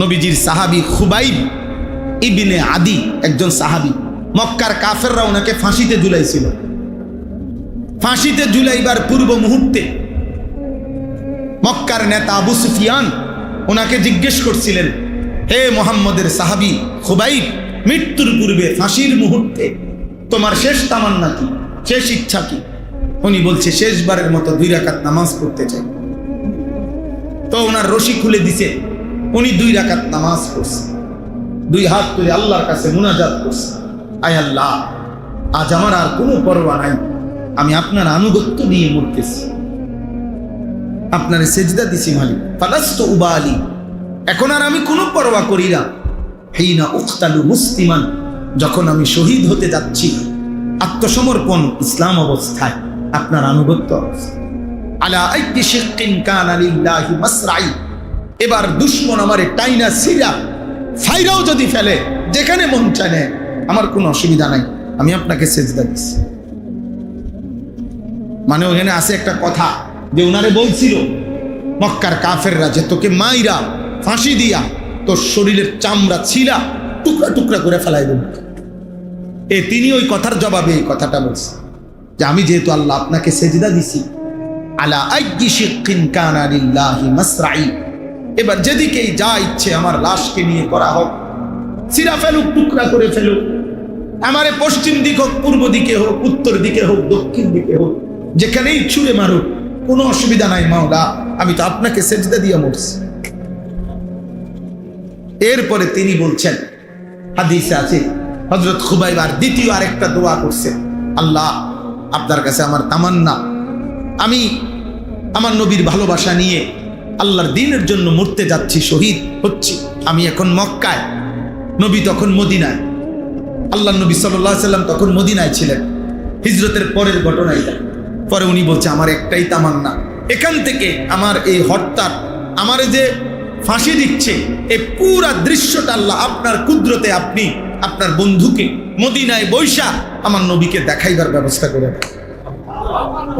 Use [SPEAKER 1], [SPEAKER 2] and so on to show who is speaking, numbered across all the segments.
[SPEAKER 1] নবীজির সাহাবী খুবাইব ইবনে আদি একজন সাহাবী, মক্কার কাফেররা ওনাকে ফাঁসিতে ঝুলাইছিল। ফাঁসিতে ঝুলাইবার পূর্ব মুহূর্তে মক্কার নেতা আবু সুফিয়ান ওনাকে জিজ্ঞেস করছিলেন, হে মুহাম্মদের সাহাবী খুবাইব, মৃত্যুর পূর্বে ফাঁসির মুহূর্তে তোমার শেষ তামান্না কি, শেষ ইচ্ছা কি? উনি বলছে, শেষবারের মতো 2 রাকাত নামাজ পড়তে চাই। তো ওনার রশি খুলে দিছে, উনি 2 রাকাত নামাজ পড়ছে, 2 হাত তুলে আল্লাহর কাছে মুনাজাত করছে, আয় আল্লাহ, আজ আমার আর কোনো পরোয়া নাই, আমি আপনার আনুগত্য নিয়ে মরতেছি, আপনারে সেজদা দিছি মালিক, ফালাস্তু উবালি, এখন আর আমি কোনো পরোয়া করি না। হিনা উকতালু মুসলিমান, যখন আমি শহীদ হতে যাচ্ছি, আত্মসমর্পণ ইসলাম অবস্থায়, আপনার আনুগত্য অবস্থায়। আলা আইতি শিক্কিন কানা লিল্লাহি মাসরাই, এবার দুশমন আমারে টাইনা সিরা ফাইরাও যদি ফেলে, যেখানে মন চায় নেয়, আমার কোনো অসুবিধা নাই, আমি আপনাকে সেজদা দিচ্ছি। মানে ওখানে আছে একটা কথা যে ওনারে বলছিল মক্কার কাফেররা যে তোকে মাইরা ফাঁসি দিয়া তোর শরীরের চামড়া ছিলা টুকরা টুকরা করে ফেলাই দেব। তিনি ওই কথার জবাবে এই কথাটা বলছে যে আমি যেহেতু আল্লাহ আপনাকে সেজদা দিছি, আলা আইয়ি শিক্কিন কানা লিল্লাহি মাসরাই, এবার যেদিকেই যা ইচ্ছে আমার লাশকে নিয়ে করা হোক, সিরা ফেলুক, টুকরা করে ফেলুক, আমারে পশ্চিম দিক হোক, পূর্ব দিকে হোক, উত্তর দিকে হোক, দক্ষিণ দিকে হোক, যেখানেই ছুঁড়ে মারুক, কোনো অসুবিধা নাই মাওলা, আমি তো আপনাকে সেজদা দিয়ে মরছি। এরপরে তিনি বলছেন, হাদিসে আছে, হযরত খুবাইব আর দ্বিতীয় আরেকটা দোয়া করছে, আল্লাহ আপনার কাছে আমার তামান্না, আমি আমার নবীর ভালোবাসা নিয়ে আল্লাহর দ্বীনের জন্য মরতে যাচ্ছি, শহীদ হচ্ছি। আমি এখন মক্কায়, নবী তখন মদিনায়, আল্লাহ নবী সাল্লাল্লাহু আলাইহি সাল্লাম তখন মদিনায় ছিলেন, হিজরতের পরের ঘটনা এটা। পরে উনি বলছে, আমার একটাই তামান্না, এখান থেকে আমার এই হত্যার, আমার যে ফাঁসি দিচ্ছে, এই পুরা দৃশ্যটা আল্লাহ আপনার কুদরতে আপনি আপনার বন্ধুকে মদিনায় বৈশা আমার নবীকে দেখাইবার ব্যবস্থা করে দেন,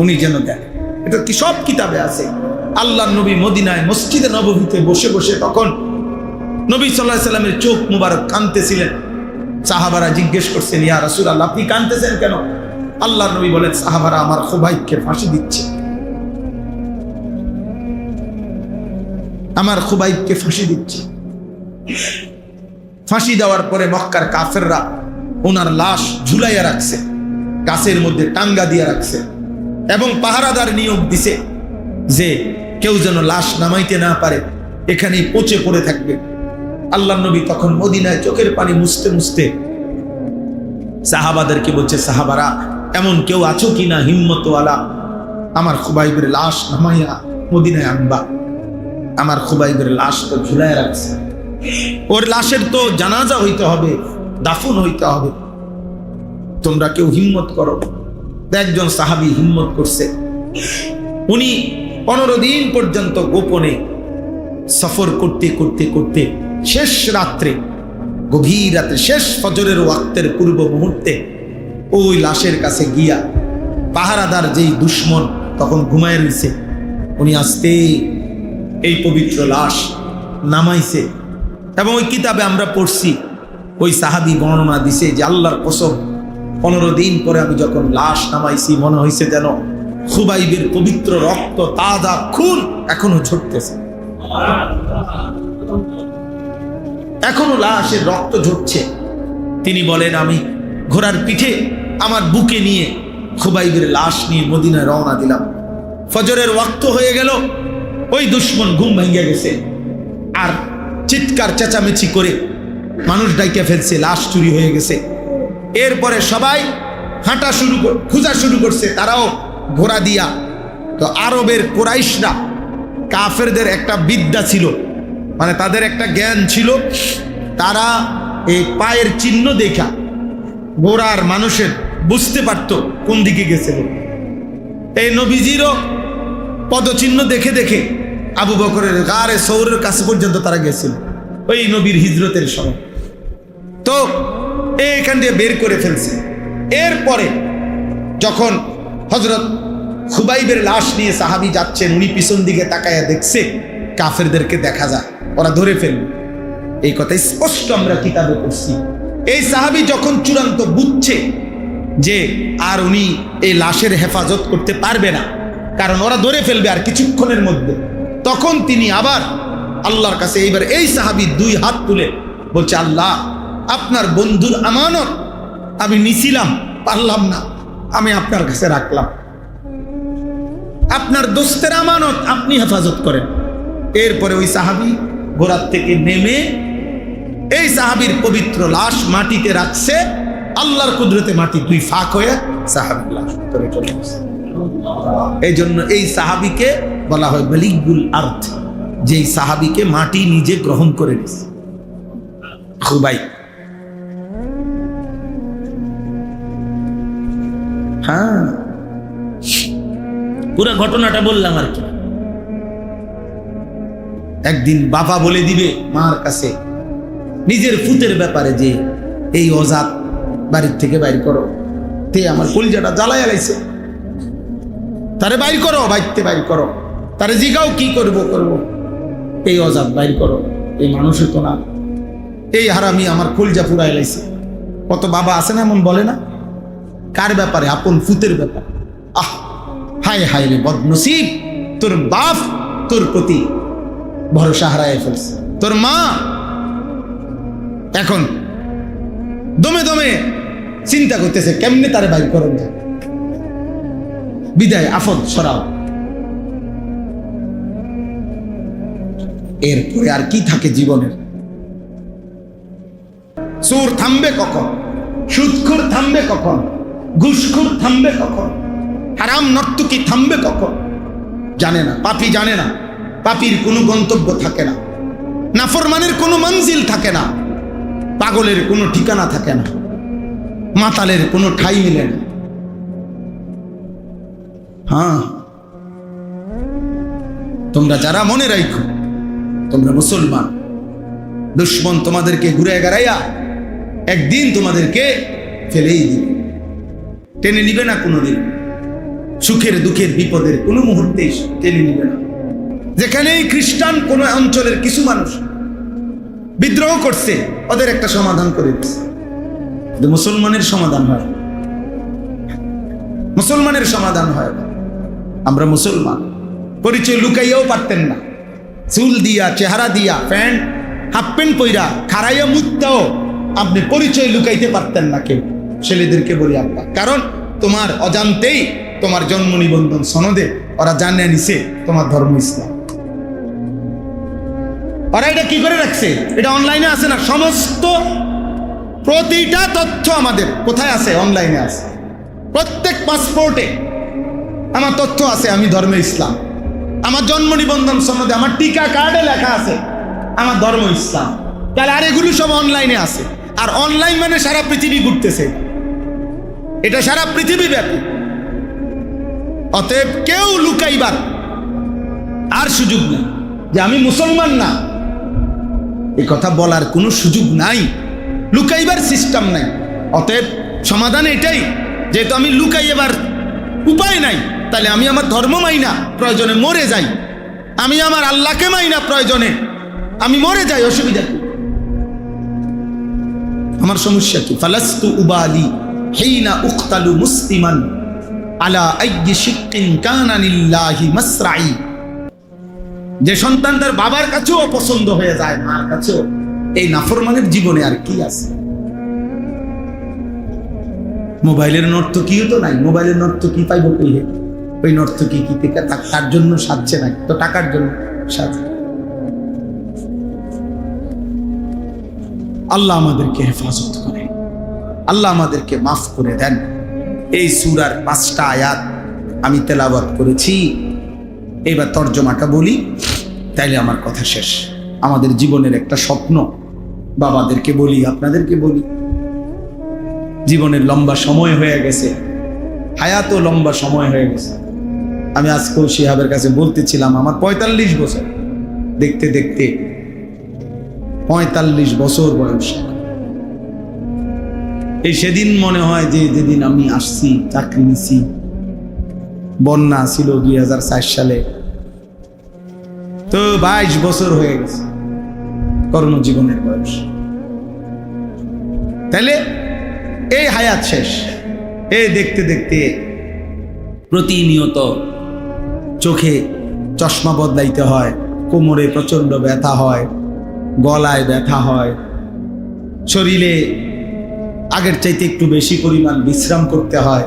[SPEAKER 1] উনি যেন দেন। এটা কি সব কিতাবে আছে। আল্লাহ নবী মদিনায় মসজিদে নববীতে বসে বসে তখন নবী সাল্লাল্লাহু আলাইহি সাল্লামের চোখ মুবারক কাঁদতেছিলেন। সাহাবারা জিজ্ঞেস করছেন, ইয়া রাসূলুল্লাহ, আপনি কাঁদতেছেন কেন? আল্লাহর নবী বলেন, সাহাবারা আমার খুবাইবকে ফাঁসি দিচ্ছে, আমার খুবাইবকে ফাঁসি দিচ্ছে। ফাঁসি দেওয়ার পরে মক্কার কাফেররা ওনার লাশ ঝুলাইয়া রাখছে, গাছের মধ্যে টাঙ্গা দিয়ে রাখছে, এবং পাহারাদার নিয়োগ দিছে যে কেউ যেন লাশ নামাইতে না পারে, এখানেই পচে পড়ে থাকবে। আল্লাহর নবী তখন মদিনায় চোখের পানি মুছতে মুছতে সাহাবাদেরকে বলছে, সাহাবারা এমন কেউ আছো কিনা হিম্মতওয়ালা, আমার খুবাইবের লাশ নামাইয়া মদিনায় আনবা। আমার খুবাইবের লাশ তো ঝুলাইয়া রাখছে, ওর লাশের তো জানাজা হইতে হবে, দাফন হইতে হবে, তোমরা কেউ হিম্মত করো। একজন সাহাবী হিম্মত করছে, উনি 15 দিন পর্যন্ত গোপনে সফর করতে করতে করতে শেষ রাত্রে, গভীর রাতে, শেষ ফজরের ওয়াক্তের পূর্ব মুহূর্তে ওই লাশের কাছে গিয়া, পাহারাদার যেই দুশমন তখন ঘুমায় রয়েছে, উনি আসতে এই পবিত্র লাশ নামাইছে। এবং ওই কিতাবে আমরা পড়ছি, ওই সাহাবী বর্ণনা দিছে যে আল্লাহর কসম, 15 দিন পরে আমি যখন লাশ নামাইছি, মনে হয়েছে যেন খুবাইবের পবিত্র রক্ত, তাজা খুন এখনো ঝরতেছে, এখনো লাশের রক্ত ঝরছে। তিনি বলেন, আমি ঘোড়ার পিঠে আমার বুকে নিয়ে খুবাইবের লাশ নিয়ে মদিনায় রওনা দিলাম। ফজরের ওয়াক্ত হয়ে গেল, ওই দুশমন ঘুম ভেঙে গেছে, আর চিৎকার চেঁচামেচি করে মানুষ ডাইকে ফেলছে, লাশ চুরি হয়ে গেছে। এরপরে সবাই হাঁটা খোঁজা শুরু করছে, তারাও ঘোড়া দিয়া। তো আরবের কুরাইশরা, কাফেরদের একটা বিদ্যা ছিল, মানে তাদের একটা জ্ঞান ছিল, তারা এই পায়ের চিহ্ন দেখা ঘোড়ার মানুষের বুঝতে পারত কোন দিকে গেছিল। এই নবীজিরও পদচিহ্ন দেখে দেখে আবু বকরের গারে সৌরের কাছে পর্যন্ত তারা গেছিল ওই নবীর হিজরতের সময়। তো এইখান দিয়ে বের করে ফেলছে। এরপরে যখন হযরত খুবাইবের লাশ নিয়ে সাহাবী যাচ্ছেন, উনি পিছন দিকে তাকায়া দেখছে কাফেরদেরকে দেখা যায়, ওরা ধরে ফেলল। এই কথা স্পষ্ট আমরা কিতাবে পড়ছি। এই সাহাবী যখন চূড়ান্ত বুঝছে যে আর উনি এই লাশের হেফাজত করতে পারবে না, কারণ ওরা ধরে ফেলবে আর কিছুক্ষণের মধ্যে, তখন তিনি আবার আল্লাহর কাছে এইবার এই সাহাবী 2 হাত তুলে বলছে, আল্লাহ, আপনার বন্ধুর আমানত আমি নিছিলাম, পারলাম না, আমি আপনার কাছে রাখলাম। আপনার দোস্তের আমানত আপনি হেফাজত করেন। এরপরে ওই সাহাবী ঘোড়ার থেকে নেমে এই সাহাবীর পবিত্র লাশ মাটিতে রাখছে। আল্লাহর কুদরতে মাটি 2 ফাঁক হয়ে সাহাবীর লাশ ভিতরে চলে গেছে। এই জন্য এই সাহাবীকে বলা হয় বালিগুল আরদ, যেই সাহাবীকে মাটি নিজে গ্রহণ করে নিছে। খুবাই, হ্যাঁ, পুরো ঘটনাটা বললাম আর কি। একদিন বাবা বলে দিবে মার কাছে নিজের ফুতের ব্যাপারে যে এই অজাত বাড়ির থেকে বাইর করো, তে আমার কলিজাটা জ্বালাই আলাইছে, তারে বাইর করো, বাইরতে বাইর করো, তারে জিগাও কি করব, এই অজাত বাইর করো, এই মানুষের তো না, এই হারামি আমার কলিজা পুরাই লাইছে। কত বাবা আছে না এমন বলে না? কার ব্যাপারে? আপন ফুতের ব্যাপারে। আহ, হায় হায় রে বদনসিব, তোর বাপ তোর প্রতি ভরসা হারায় ফেলছে, তোর মা এখন দমে দমে চিন্তা করতেছে কেমনে তারে বাইর করো যায়, বিদায় আফদ সরাও। এরপরে আর কি থাকে জীবনের? চোর থামবে কখন? সুদখোর থামবে কখন? ঘুষখোর থামবে কখন? হারাম নর্তকী থামবে কখন? জানে না, পাপী জানে না। পাপীর কোনো গন্তব্য থাকে না, নাফরমানের কোনো মঞ্জিল থাকে না, পাগলের কোনো ঠিকানা থাকে না, মাতালের কোনো ঠাই মিলে না। হ্যাঁ, তোমরা যারা মনে রাখো তোমরা মুসলমান, দুশ্মন তোমাদেরকে ঘুরে গড়াইয়া একদিন তোমাদেরকে ফেলেই দিবে, টেনে নিবে না কোনোদিন। সুখের দুঃখের বিপদের কোনো মুহূর্তে টেনে নিবে না। যেখানেই খ্রিস্টান কোন অঞ্চলের কিছু মানুষ বিদ্রোহ করছে, ওদের একটা সমাধান করে দিচ্ছে। মুসলমানের সমাধান হয়, মুসলমানের সমাধান হয়। আমরা মুসলমান, পরিচয় লুকাইয়াও পারতেন না, চুল দিয়া, চেহারা দিয়া, প্যান্ট হাফ প্যান্ট পইরা খাড়াইয়া মুখটাও আপনি পরিচয় লুকাইতে পারতেন না কেউ। ছেলেদেরকে বলি আব্বা, কারণ তোমার অজান্তেই তোমার জন্ম নিবন্ধন সনদে ওরা জানিয়ে নিছে তোমার ধর্ম ইসলাম। ওরা এটা কি করে রাখছে? এটা অনলাইনে আছে না? সমস্ত প্রতিটা তথ্য আমাদের কোথায় আছে? অনলাইনে আছে। প্রত্যেক পাসপোর্টে আমার তথ্য আছে, আমি ধর্মে ইসলাম। আমার জন্ম নিবন্ধন সনদে, আমার টিকা কার্ডে লেখা আছে আমার ধর্ম ইসলাম। তাহলে আর এগুলো সব অনলাইনে আছে। আর অনলাইন মানে সারা পৃথিবী ঘুরতেছে, এটা সারা পৃথিবী ব্যাপী। অতএব কেউ লুকাইবার আর সুযোগ নেই যে আমি মুসলমান না, এই কথা বলার কোনো সুযোগ নাই, লুকাইবার সিস্টেম নাই। অতএব সমাধান এটাই, যেহেতু আমি লুকাইবার উপায় নাই, তাহলে আমি আমার ধর্ম মাইনা প্রয়োজনে মরে যাই, আমি আমার আল্লাহকে মাইনা প্রয়োজনে আমি মরে যাই, অসুবিধা কি? আমার সমস্যা কি? ফালাস্তু উবালি হিনা উকতালু মুসলিমান আলা আইয়ি শিক্কিন কানা লিল্লাহি মাসরাই। যে সন্তান তার বাবার কাছেও অপছন্দ হয়ে যায়, মার কাছেও, এই নাফরমানের জীবনে আর কি আছে? মোবাইলের নর্তকীও তো নাই, মোবাইলের নর্তকী পাইব কই? ওই নর্তকী কি তার জন্য সাজছে না, তো টাকার জন্য সাজে। আল্লাহ আমাদেরকে হেফাজত করে, আল্লাহ আমাদেরকে মাফ করে দেন। এই সূরার 5টা আয়াত আমি তেলাওয়াত করেছি, এবার তর্জমাটা বলি, তাইলে আমার কথা শেষ। আমাদের জীবনের একটা স্বপ্ন, বাবাদেরকে বলি, আপনাদেরকে বলি, জীবনের লম্বা সময় হয়ে গেছে, হায়াতও লম্বা সময় হয়ে গেছে। আমি আজকেও শিহাবের কাছে বলতেছিলাম, আমার 45 বছর, দেখতে দেখতে 45 বছর বয়স। এই সেদিন মনে হয় যে যেদিন আমি আসছি, চাকরি নিছি, বন্যা ছিল 2004 সালে, তো 22 বছর হয়ে গেছে। কর্মজীবনের বয়স। তাহলে এই হায়াত শেষ। এই দেখতে দেখতে প্রতিনিয়ত চোখে চশমা বদলাইতে হয়, কোমরে প্রচন্ড ব্যথা হয়, গলায় ব্যথা হয়, শরীরে আগের চাইতে একটু বেশি পরিমাণ বিশ্রাম করতে হয়,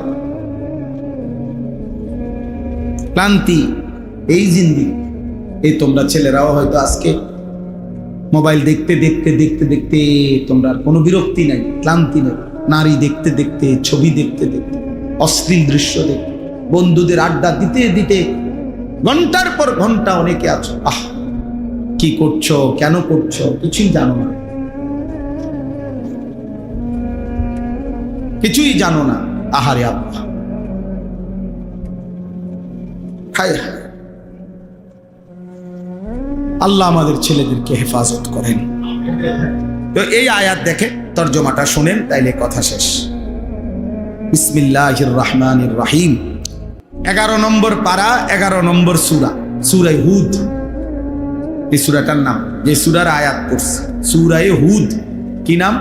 [SPEAKER 1] ক্লান্তি, এই জিন্দেগি। এই তোমরা ছেলেরাও হয়তো আজকে মোবাইল দেখতে দেখতে দেখতে দেখতে তোমরা কোনো বিরক্তি নাই, ক্লান্তি নেই। নারী দেখতে দেখতে, ছবি দেখতে দেখতে, অশ্লীল দৃশ্য দেখতে, বন্ধুদের আড্ডা দিতে দিতে ঘন্টার পর ঘন্টা অনেকে আছো, কি করছো, কেন করছো, কিছুই জানো না, কিছুই জানো না। আহারে আল্লাহ, হায় হায়, আল্লাহ আমাদের ছেলেদেরকে হেফাজত করেন। তো এই আয়াত দেখে তর্জমাটা শুনেন, তাইলে কথা শেষ। বিসমিল্লাহির রহমানির রহিম। 11 নম্বর পারা, 11 নম্বর সূরা, সূরা হুদ। এই সূরাটার নাম, যে সূরার আয়াত পড়ছে, সূরা হুদ। কি নাম?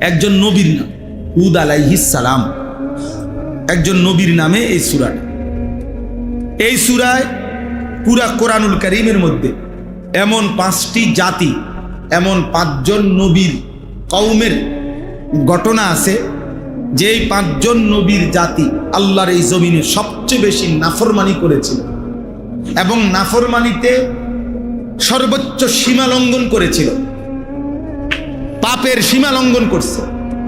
[SPEAKER 1] একজন নবীর নাম, হুদ আলাইহিস সালাম, একজন নবীর নামে এই সূরাটা। এই সূরায় পুরা কোরআনুল কারীমের মধ্যে এমন 5টি জাতি, এমন 5 জন নবীর কওমের ঘটনা আছে, যেই 5 জন নবীর জাতি আল্লাহর এই জমিনে সবচেয়ে বেশি নাফরমানি করেছিল এবং নাফরমানিতে সর্বোচ্চ সীমা লঙ্ঘন করেছিল, পাপের সীমা লঙ্ঘন করছে।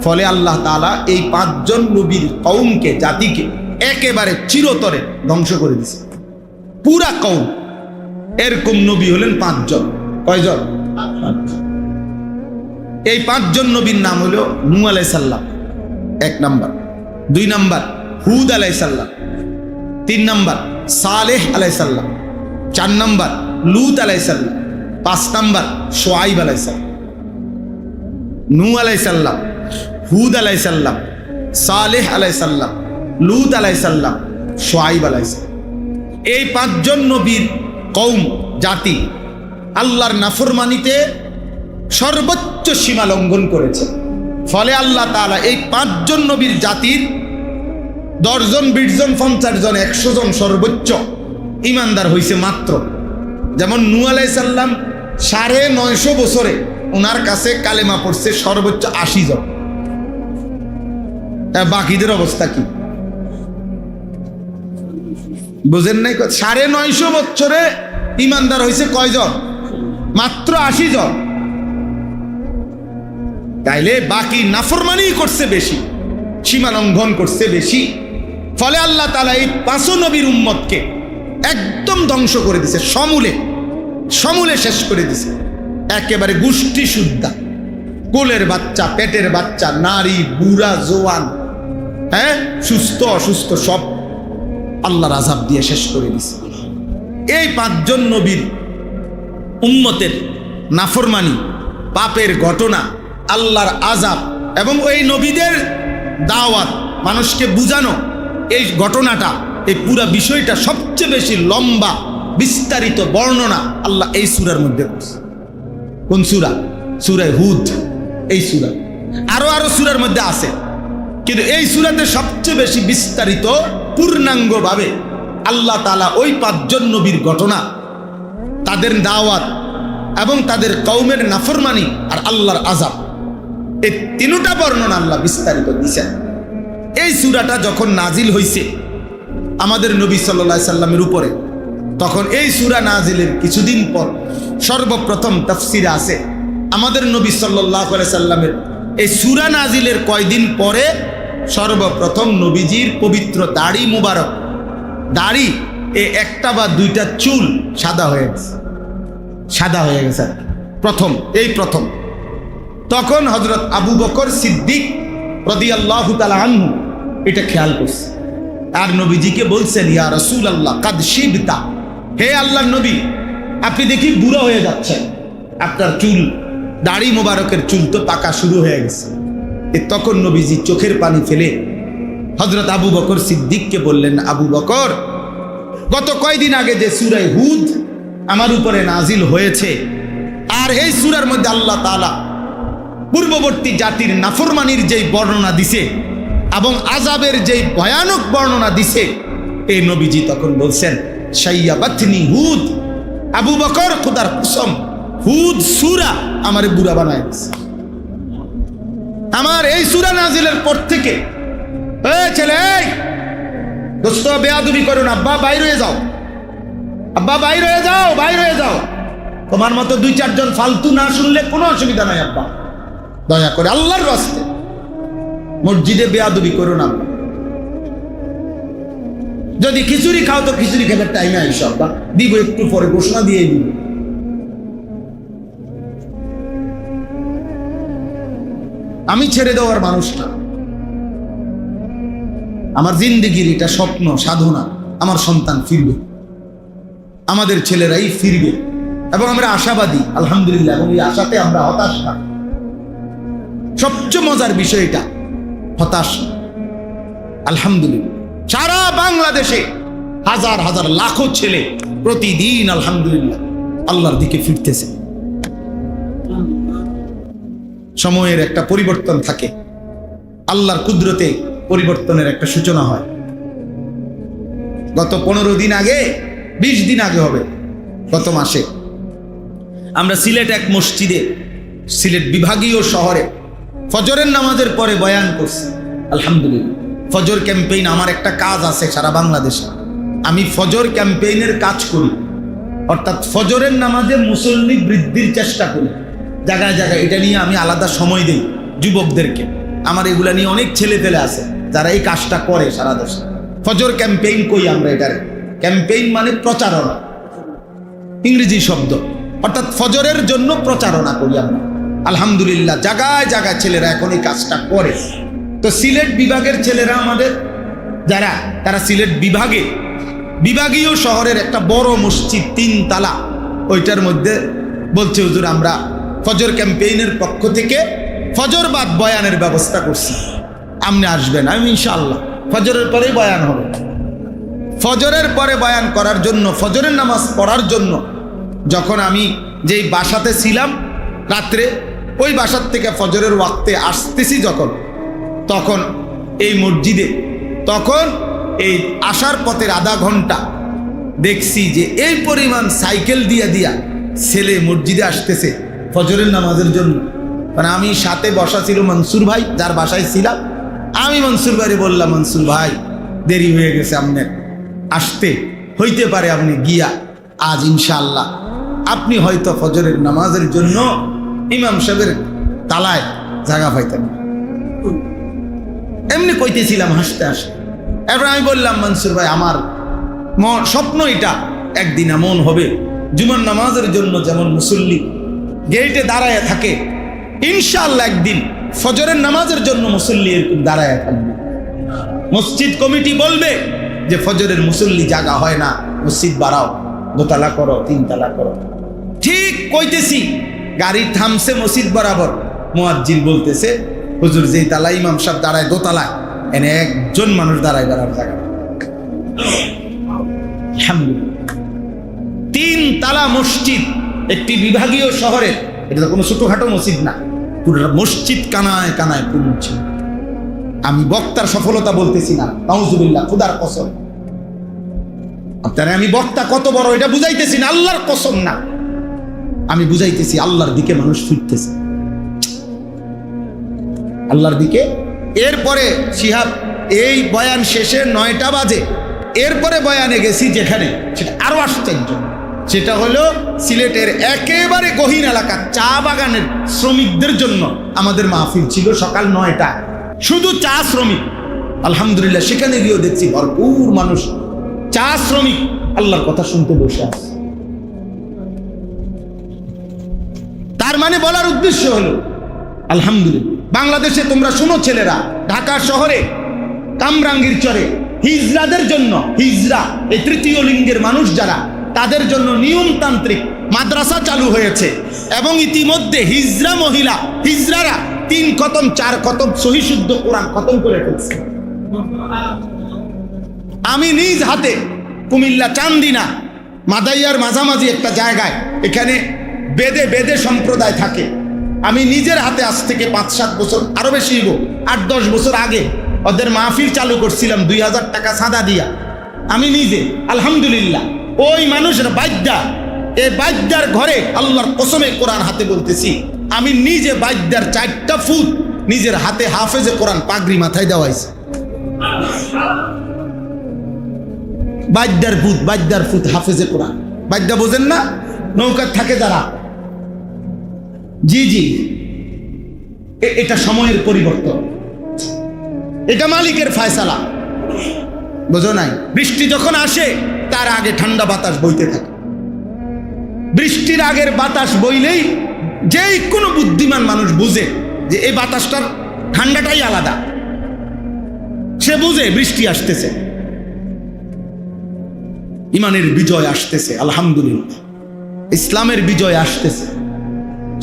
[SPEAKER 1] ফলে আল্লাহ তাআলা এই 5 জন নবীর কওমকে, জাতিকে একেবারে চিরতরে ধ্বংস করে দিয়েছে, পুরা কওম। এরকম নবী হলেন 5 জন। কয়জন? 5। এই 5 জন নবীর নাম হলো নূহ আলাইহিস সালাম 1 নাম্বার, 2 নাম্বার হুদ আলাইহিস সালাম, 3 নাম্বার সালেহ আলাইহিস সালাম, 4 নাম্বার লূত আলাইহিস সালাম, 5 নাম্বার শুআয়ব আলাইহিস সালাম। নূহ আলাইহিস সালাম, হুদ আলাইহিস সালাম, সালেহ আলাইহিস সালাম, লূত আলাইহিস সালাম, শুআয়ব আলাইহিস সালাম। এই 5 জন নবীর কওম, জাতি আল্লাহর নাফরমানিতে সর্বোচ্চ সীমা লঙ্ঘন করেছে। ফলে আল্লাহ তাআলা এই 5 জন নবীর জাতির 10 জন, 20 জন, 50 জন, 100 জন সর্বোচ্চ ইমানদার হয়েছে মাত্র। যেমন নূহ আলাইহিস সালাম 950 বছরে ওনার কাছে কালেমা পড়ছে সর্বোচ্চ 80 জন। বাকিদের অবস্থা কি বুঝেন নাই? 950 বছরে ইমানদার হয়েছে কয়জন? মাত্র 80 জন। তাইলে বাকি নাফরমানি করছে বেশি, সীমা লঙ্ঘন করছে বেশি। ফলে আল্লাহ তাআলা এই 5 নবীর উম্মতকে একদম ধ্বংস করে দিছে, সমূলে সমূলে শেষ করে দিছে, একেবারে গোষ্ঠী শুদ্ধা। কোলের বাচ্চা, পেটের বাচ্চা, নারী, বুড়া, জওয়ান, সুস্থ অসুস্থ সব আল্লাহর আযাব দিয়ে শেষ করে দিছে। এই 5 জন নবীর উম্মতের নাফরমানি, পাপের ঘটনা, আল্লাহর আযাব এবং ওই নবীদের দাওয়াত, মানুষকে বুঝানো, এই ঘটনাটা, এই পুরা বিষয়টা সবচেয়ে বেশি লম্বা বিস্তারিত বর্ণনা আল্লাহ এই সূরার মধ্যে করছে। কোন সূরা? সূরা হুদ। এই সূরা আরো সূরার মধ্যে আছে, কিন্তু এই সূরাতে সবচেয়ে বেশি বিস্তারিত পূর্ণাঙ্গভাবে আল্লাহ তাআলা ওই 5 জন নবীর ঘটনা, তাদের দাওয়াত এবং তাদের কওমের নাফরমানি আর আল্লাহর আযাব, এই তিনটা বর্ণনা আল্লাহ বিস্তারিত দিয়েছেন। এই সূরাটা যখন নাজিল হয়েছে আমাদের নবী সাল্লাল্লাহু আলাইহি সাল্লামের উপরে, তখন এই সূরা নাজিলের কিছুদিন পর সর্বপ্রথম তাফসিরে আছে আমাদের নবী সাল্লাল্লাহু আলাইহি সাল্লামের এই সূরা নাজিলের কয়দিন পরে সর্বপ্রথম নবীজির পবিত্র দাড়ি মুবারক, দাড়ি এই একটা বা দুইটা চুল সাদা হয়ে গেছে, সাদা হয়ে গেছে প্রথম। তখন হযরত আবু বকর সিদ্দিক রাদিয়াল্লাহু তাআলা আনহু এটা খেয়াল করছে, আর নবীজিকে বলছেন, ইয়া রাসূলুল্লাহ কাদ শিবতা, হে আল্লাহর নবী আপনি দেখি বুড়া হয়ে যাচ্ছেন, আপনার চুল, দাড়ি মোবারকের চুল তো পাকা শুরু হয়ে গেছে। তখন নবীজি চোখের পানি ফেলে হযরত আবু বকর সিদ্দিককে বললেন, আবু বকর, গত কয়দিন আগে যে সূরা হুদ আমার উপরে নাজিল হয়েছে, আর এই সূরার মধ্যে আল্লাহ তাআলা পূর্ববর্তী জাতির নাফরমানির যেই বর্ণনা দিছে এবং আযাবের যেই ভয়ানক বর্ণনা দিছে, এই নবীজি তখন বলছেন শাইয়াবাতনি হুদ, আবু বকর খোদার কসম হুদ সূরা আমারে বুড়া বানায় দিছে। আমার এই সূরা নাজিলের পর থেকে এই ছেলে, এই দোস্ত বেয়াদবি করো না, আব্বা বাইরে হয়ে যাও, আব্বা বাইরে হয়ে যাও, বাইরে হয়ে যাও। তোমার মতো 2-4 জন ফালতু না শুনলে কোনো অসুবিধা নাই আব্বা, দয়া করে আল্লাহর রাস্তে মসজিদে বেয়াদবি করো না। যদি খিচুড়ি খাও তো খিচুড়ি খাবার টাইমে আইসো আব্বা, দিব একটু পরে, ঘোষণা দিয়ে দিব। আমি ছেড়ে দেওয়ার মানুষটা, আমার জিন্দেগির এটা স্বপ্ন সাধনা, আমার সন্তান ফিরবে, আমাদের ছেলেরাই ফিরবে, এবং আমরা আশাবাদী আলহামদুলিল্লাহ, এবং এই আশাতে আমরা হতাশ না। সবচেয়ে মজার বিষয় এটা, হতাশ আলহামদুলিল্লাহ। সারা বাংলাদেশে হাজার হাজার লাখো ছেলে প্রতিদিন আলহামদুলিল্লাহ আল্লাহর দিকে ফিরতেছে। সময়ের একটা পরিবর্তন থাকে, আল্লাহর কুদরতে পরিবর্তনের একটা সূচনা হয়। গত 15 দিন আগে, 20 দিন আগে হবে, গত মাসে আমরা সিলেট এক মসজিদে, সিলেট বিভাগীয় শহরে ফজরের নামাজের পরে বয়ান করছি আলহামদুলিল্লাহ। ফজর ক্যাম্পেইন আমার একটা কাজ আছে সারা বাংলাদেশে, আমি ফজর ক্যাম্পেইনের কাজ করি, অর্থাৎ ফজরের নামাজে মুসল্লি বৃদ্ধির চেষ্টা করি জায়গায় জায়গায়। এটা নিয়ে আমি আলাদা সময় দিই যুবকদেরকে। আমার এগুলা নিয়ে অনেক ছেলে পেলে আছে যারা এই কাজটা করে সারা দেশে। ফজর ক্যাম্পেইন কই আমরা, এটার ক্যাম্পেইন মানে প্রচারণা, ইংরেজি শব্দ, অর্থাৎ ফজরের জন্য প্রচারণা করি আমরা আলহামদুলিল্লাহ। জায়গায় জায়গায় ছেলেরা এখন এই কাজটা করে। তো সিলেট বিভাগের ছেলেরা আমাদের যারা, তারা সিলেট বিভাগীয় শহরের একটা বড় মসজিদ 3 তালা, ওইটার মধ্যে বলছে হুজুর আমরা ফজর ক্যাম্পেইনের পক্ষ থেকে ফজর বাদ বয়ানের ব্যবস্থা করছি, আপনি আসবেন। আমি ইনশাআল্লাহ ফজরের পরেই বয়ান হবে। ফজরের পরে বয়ান করার জন্য, ফজরের নামাজ পড়ার জন্য যখন আমি যেই বাসাতে ছিলাম রাত্রে, ওই বাসার থেকে ফজরের ওয়াক্তে আসতেছি যখন, তখন এই মসজিদে, তখন এই আসার পথের আধা ঘন্টা দেখছি যে এই পরিমাণ সাইকেল দিয়া ছেলে মসজিদে আসতেছে ফজরের নামাজের জন্য। মানে আমি সাথে বসা ছিল মনসুর ভাই, যার বাসায় ছিলাম। আমি মনসুর ভাইরে বললাম, মনসুর ভাই দেরি হয়ে গেছে আপনার আসতে, হইতে পারে আপনি গিয়া আজ ইনশাআল্লাহ আপনি হয়তো ফজরের নামাজের জন্য ইমাম সাহেবের তালায় জায়গা পাইতেন। এমনি কইতেছিলাম হাসতে হাসতে। এরপর আমি বললাম, মনসুর ভাই আমার স্বপ্ন এটা, একদিন এমন হবে জুমার নামাজের জন্য যেমন মুসল্লি গেটে দাঁড়ায় থাকে, ইনশাআল্লাহ একদিন ফজরের নামাজের জন্য মুসল্লি এরকম দাঁড়ায় থাকবে। মসজিদ কমিটি বলবে যে ফজরের মুসল্লি জায়গা হয় না, মসজিদ বাড়াও, 2 তালা করো, 3 তালা করো। ঠিক কইতেছি, গাড়ি থামছে মসজিদ বরাবর, মুয়াজ্জিন বলতেছে, হুজুর যেই তালা ইমাম সাহেব দাঁড়ায় 2 তালায়, এনে একজন মানুষ দাঁড়ায় বেড়ার জায়গা। 3 তালা মসজিদ একটি বিভাগীয় শহরে, এটা তো কোনো ছোটখাটো মসজিদ না, পুরো মসজিদ কানায় কানায় পূর্ণ ছিল। আমি বক্তার সফলতা বলতেছি না, নাউজুবিল্লাহ, খোদার কসম। আপনারা আমি বক্তা কত বড় এটা বুঝাইতেছি না, আল্লাহর কসম না, আমি বুঝাইতেছি আল্লাহর দিকে মানুষ ফিরতেছে, আল্লাহর দিকে। এরপরে শিহাব এই বয়ান শেষে 9টা বাজে, এরপরে বয়ানে গেছি যেখানে, সেটা আরো আশ্চর্য। সেটা হলো সিলেটের একেবারে গহীন এলাকা চা বাগানের শ্রমিকদের জন্য আমাদের মাহফিল ছিল সকাল 9টা, শুধু চা শ্রমিক। আলহামদুলিল্লাহ সেখানে গিয়েও দেখছি ভরপুর মানুষ চা শ্রমিক আল্লাহর কথা শুনতে বসে আছে। তার মানে বলার উদ্দেশ্য হলো আলহামদুলিল্লাহ বাংলাদেশে তোমরা শুনো ছেলেরা, ঢাকা শহরে কামরাঙ্গীর চরে হিজড়াদের জন্য, হিজড়া এই 3য় লিঙ্গের মানুষ যারা, তাদের জন্য নিয়মতান্ত্রিক মাদ্রাসা চালু হয়েছে, এবং ইতিমধ্যে হিজড়া মহিলা, হিজড়ারা 3 খতম 4 খতম সহিহ শুদ্ধ কোরআন খতম করে ফেলছে। আমি নিজ হাতে কুমিল্লা চান্দিনা মাদাইয়ার মাঝামাঝি একটা জায়গায়, এখানে বেদে বেদে সম্প্রদায় থাকে। আমি নিজের হাতে আজ থেকে 5-7 বছর, আরো বেশি 8-10 বছর আগে ওদের মাহফিল চালু করছিলাম 2000 টাকা চাঁদা দিয়া। আমি নিজে আলহামদুলিল্লাহ ওই মানুষের বাদ্যা, এই বাদ্যার ঘরে আল্লাহর কসমে কোরআন হাতে বলতেছি, আমি নিজে বাদ্যার 4টা ফুট নিজের হাতে হাফেজে কোরআন পাগড়ি মাথায় দেওয়াইছি। বাদ্যার ফুট হাফেজে কোরআন। বাদ্যা বোঝেন না? নৌকার থাকে যারা, জি জি, এটা সময়ের পরিবর্তন, এটা মালিকের ফয়সালা, বুঝো নাই? বৃষ্টি যখন আসে তার আগে ঠান্ডা বাতাস বইতে থাকে। বৃষ্টির আগের বাতাস বইলেই যে কোনো বুদ্ধিমান মানুষ বুঝে যে এই বাতাসটার ঠান্ডাটাই আলাদা। সে বুঝে বৃষ্টি আসতেছে, ইমানের বিজয় আসতেছে, আলহামদুলিল্লাহ ইসলামের বিজয় আসতেছে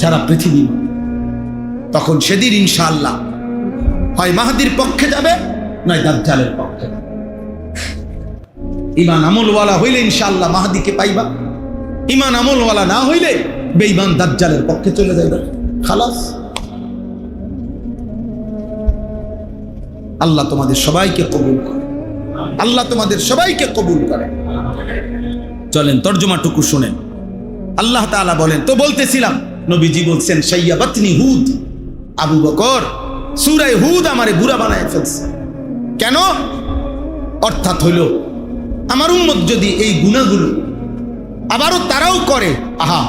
[SPEAKER 1] সারা পৃথিবী। তখন সেদিন ইনশাআল্লাহ হয় মাহদির পক্ষে যাবে, নয় দাজ্জালের পক্ষে। ইমান আমলওয়ালা হইলে ইনশাআল্লাহ মাহদিকে পাইবা, ইমান আমলওয়ালা না হইলে বেঈমান দাজ্জালের পক্ষে চলে যাইবে, খালাস। আল্লাহ তোমাদের সবাইকে কবুল করে, আল্লাহ তোমাদের সবাইকে কবুল করে। চলেন তর্জমাটুকু শুনেন। আল্লাহ তাআলা বলেন, তো বলতেছিলাম নবীজি বলছেন শাইয়াবাতনি হুদ, আবু বকর সূরা হুদ আমারে বুড়া বানায় ফেলছে। কেন? অর্থাৎ হইল আমার উম্মত যদি এই গুনাহগুলো আবারও তারাও করে, আহা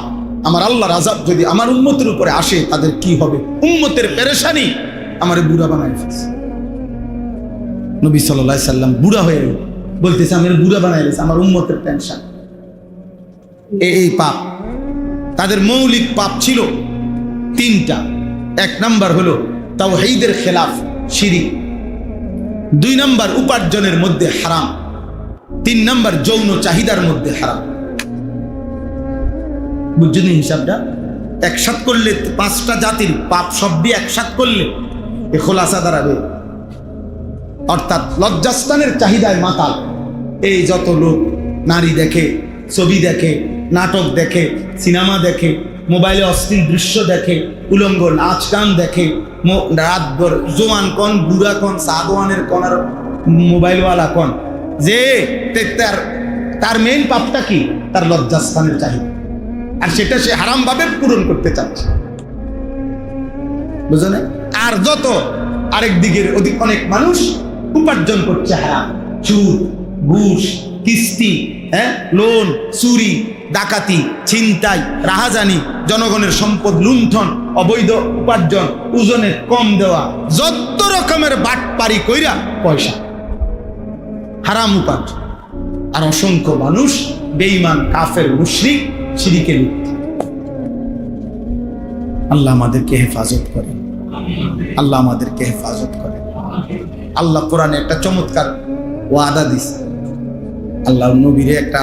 [SPEAKER 1] আমার আল্লাহর আযাব যদি আমার উম্মতের উপরে আসে তাদের কি হবে? উম্মতের পেরেশানি আমারে বুড়া বানায় ফেলছে। নবী সাল্লাল্লাহু আলাইহি সাল্লাম বুড়া হয়ে বলতেছে আমি বুড়া বানায় ফেলছে, আমার উম্মতের টেনশন। এই পাপ, তাদের মৌলিক পাপ ছিল 3টা। 1 নাম্বার হলো তাওহীদের খেলাফ, শিরিক। 2 নাম্বার উপার্জনের মধ্যে হারাম। 3 নাম্বার যৌন চাহিদার মধ্যে হারাম। বুঝছেন হিসাবটা? একসাথ করলে 5টা জাতির পাপ সবই একসাথ করলে এ খোলাসা দাঁড়াবে। অর্থাৎ লজ্জাস্থানের চাহিদায় মাতাল এই যত লোক নারী দেখে, ছবি দেখে, নাটক দেখে, সিনেমা দেখে, মোবাইলে অশ্লীল দৃশ্য দেখে, উলঙ্গ নাচ গান দেখে, রাতভর জোয়ান কন, বুড়া কন, সাদওয়ানের কন আর মোবাইলওয়ালা কন, যে তার মেইন পাপটা কি? তার লজ্জাস্থানের চাহিদা, আর সেটা সে হারাম ভাবে পূরণ করতে চাচ্ছে, বুঝলেন? আর যত আরেক দিকের অনেক মানুষ উপার্জন করছে হারাম, সুদ, ঘুষ, কিস্তি, লোন, চুরি, ডাকাতি, ছিনতাই, রাহাজানি, জনগণের সম্পদ লুণ্ঠন, অবৈধ উপার্জন, ওজনে কম দেওয়া, যত রকমের বাটপারি কইরা পয়সা, হারাম উপার্জন। আর অসংখ্য মানুষ বেঈমান, কাফের, মুশরিক, শিরকে লিপ্ত। আল্লাহ আমাদেরকে হেফাজত করেন, আল্লাহ আমাদেরকে হেফাজত করেন। আল্লাহ কোরআনে একটা চমৎকার ওয়াদা দিছে, আল্লাহ নবীরে একটা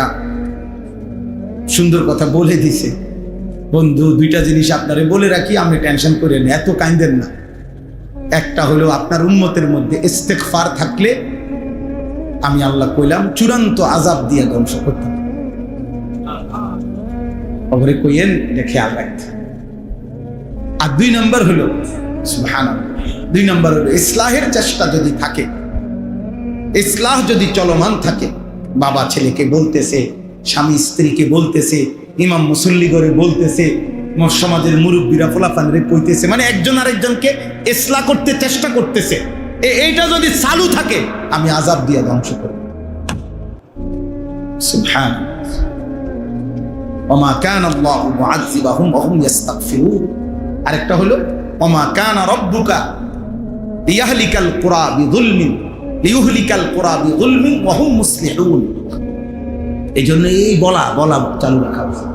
[SPEAKER 1] সুন্দর কথা বলে দিছে। বন্ধু 2টা জিনিস আপনারে বলে রাখি, আপনি টেনশন করেন, এত কাঁদেন না। একটা হলো আপনার উম্মতের মধ্যে ইস্তেগফার থাকলে আমি আল্লাহ কইলাম চূড়ান্ত আযাব দিয়ে ধ্বংস করতাম। ওরে কইেন এটা খেয়াল রাখতে। আর 2 নাম্বার হলো সুবহানাল্লাহ, 2 নাম্বার হলো ইসলাহের চেষ্টা যদি থাকে, ইসলাহ যদি চলমান থাকে, বাবা ছেলেকে বলতেছে, স্বামী স্ত্রীকে বলতেছে, ইমাম মুসল্লি করে বলতেছে, সমাজের মুরব্বীরা ফলাফানরে কইতেছে, মানে একজন আরেকজনকে ইসলাহ করতে চেষ্টা করতেছে, এইটা যদি চালু থাকে আমি আযাব দিয়ে ধ্বংস করব। সুবহানাল্লাহ। ওমা কানা আল্লাহু মুআযযিবাহুম ওয়া হুম ইস্তাগফিরুন। আরেকটা হলো ওমা কানা রাব্বুকা লিয়াহলিকাল কুরা বিযুলমিন লিইহলিকাল কুরা বিযুলমিন ওয়া হুম মুসলিহুন। এই জন্য এই বলা চালু রাখা উচিত।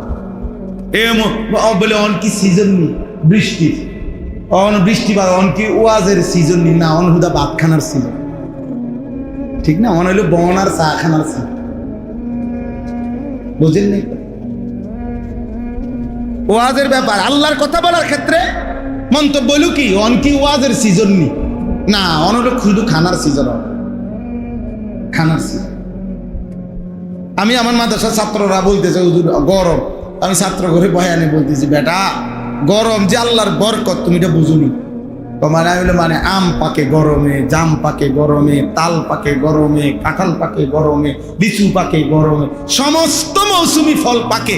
[SPEAKER 1] বলে অন কি সিজন নি বৃষ্টি, অন বৃষ্টি বা অন কি ওয়াজের সিজন নি, না অন হুদা ভাত খানার সিজন, ঠিক না? অন হইলো বনার চা খানার সিজন, বুঝেন নাই? ওয়াজের ব্যাপার, আল্লাহর কথা বলার ক্ষেত্রে মন্তব্য হইল কি অন কি ওয়াজের সিজন নি, না অন হলো শুধু খানার সিজন, খানার সিজন। আমি আমার মাদ্রাসার ছাত্ররা বলতেছে হুজুর গরম, আমি ছাত্র ঘরে বয়ানে বলতেছি, বেটা গরম যে আল্লাহর বরকত, তুমি এটা বুঝুনি। মানে আমি বলে, মানে আম পাকে গরমে, জাম পাকে গরমে, তাল পাকে গরমে, কাঁঠাল পাকে গরমে, লিচু পাকে গরমে, সমস্ত মৌসুমি ফল পাকে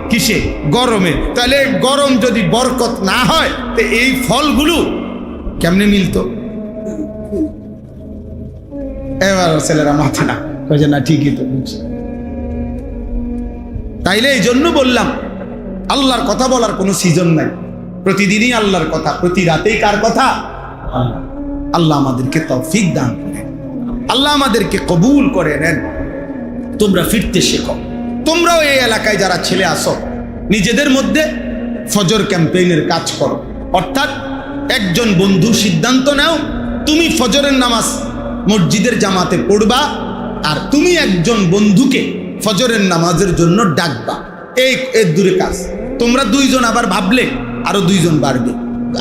[SPEAKER 1] কিসে? গরমে। তাহলে গরম যদি বরকত না হয় তো এই ফলগুলো কেমনে মিলতো? এবার ছেলেরা মাথা না কয়েছে, না ঠিকই তো বুঝছে। তাইলে এই জন্য বললাম, আল্লাহর কথা বলার কোনো সিজন নাই, প্রতিদিনই আল্লাহর কথা, প্রতি রাতেই কার কথা? আল্লাহ আমাদেরকে তৌফিক দান করেন, আল্লাহ আমাদেরকে কবুল করে নেন। তোমরা ফিরতে শেখো। তোমরাও এই এলাকায় যারা ছেলে আসো, নিজেদের মধ্যে ফজর ক্যাম্পেইনের কাজ করো। অর্থাৎ একজন বন্ধু সিদ্ধান্ত নাও, তুমি ফজরের নামাজ মসজিদের জামাতে পড়বা, আর তুমি একজন বন্ধুকে ফজরের নামাজের জন্য ডাকবা। এই দূরে কাজ। তোমরা দুইজন আবার ভাবলে আরো দুইজন বাড়বে,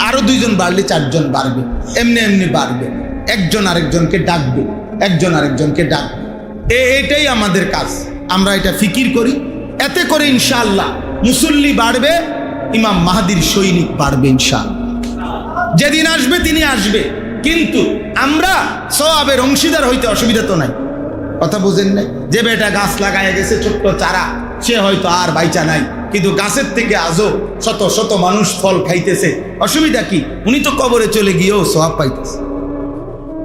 [SPEAKER 1] আরো দুইজন বাড়লে চারজন বাড়বে, এমনি এমনি বাড়বে। একজন আরেকজনকে ডাকবে, একজন আরেকজনকে ডাকবে। এটাই আমাদের কাজ। আমরা এটা ফিকির করি। এতে করে ইনশাআল্লাহ মুসল্লি বাড়বে, ইমাম মাহদির সৈনিক বাড়বে ইনশাআল্লাহ। যেদিন আসবে তিনি আসবে, কিন্তু আমরা সওয়াবের অংশীদার হইতে অসুবিধা তো নাই। কথা বুঝেন নাই? যে বেটা গাছ লাগায় গেছে ছোট্ট চারা, সে হয়তো আর বাইচা নাই, কিন্তু গাছের থেকে আজও শত শত মানুষ ফল খাইতেছে। অসুবিধা কি? উনি তো কবরে চলে গিয়েও সওয়াব পাইতেছে।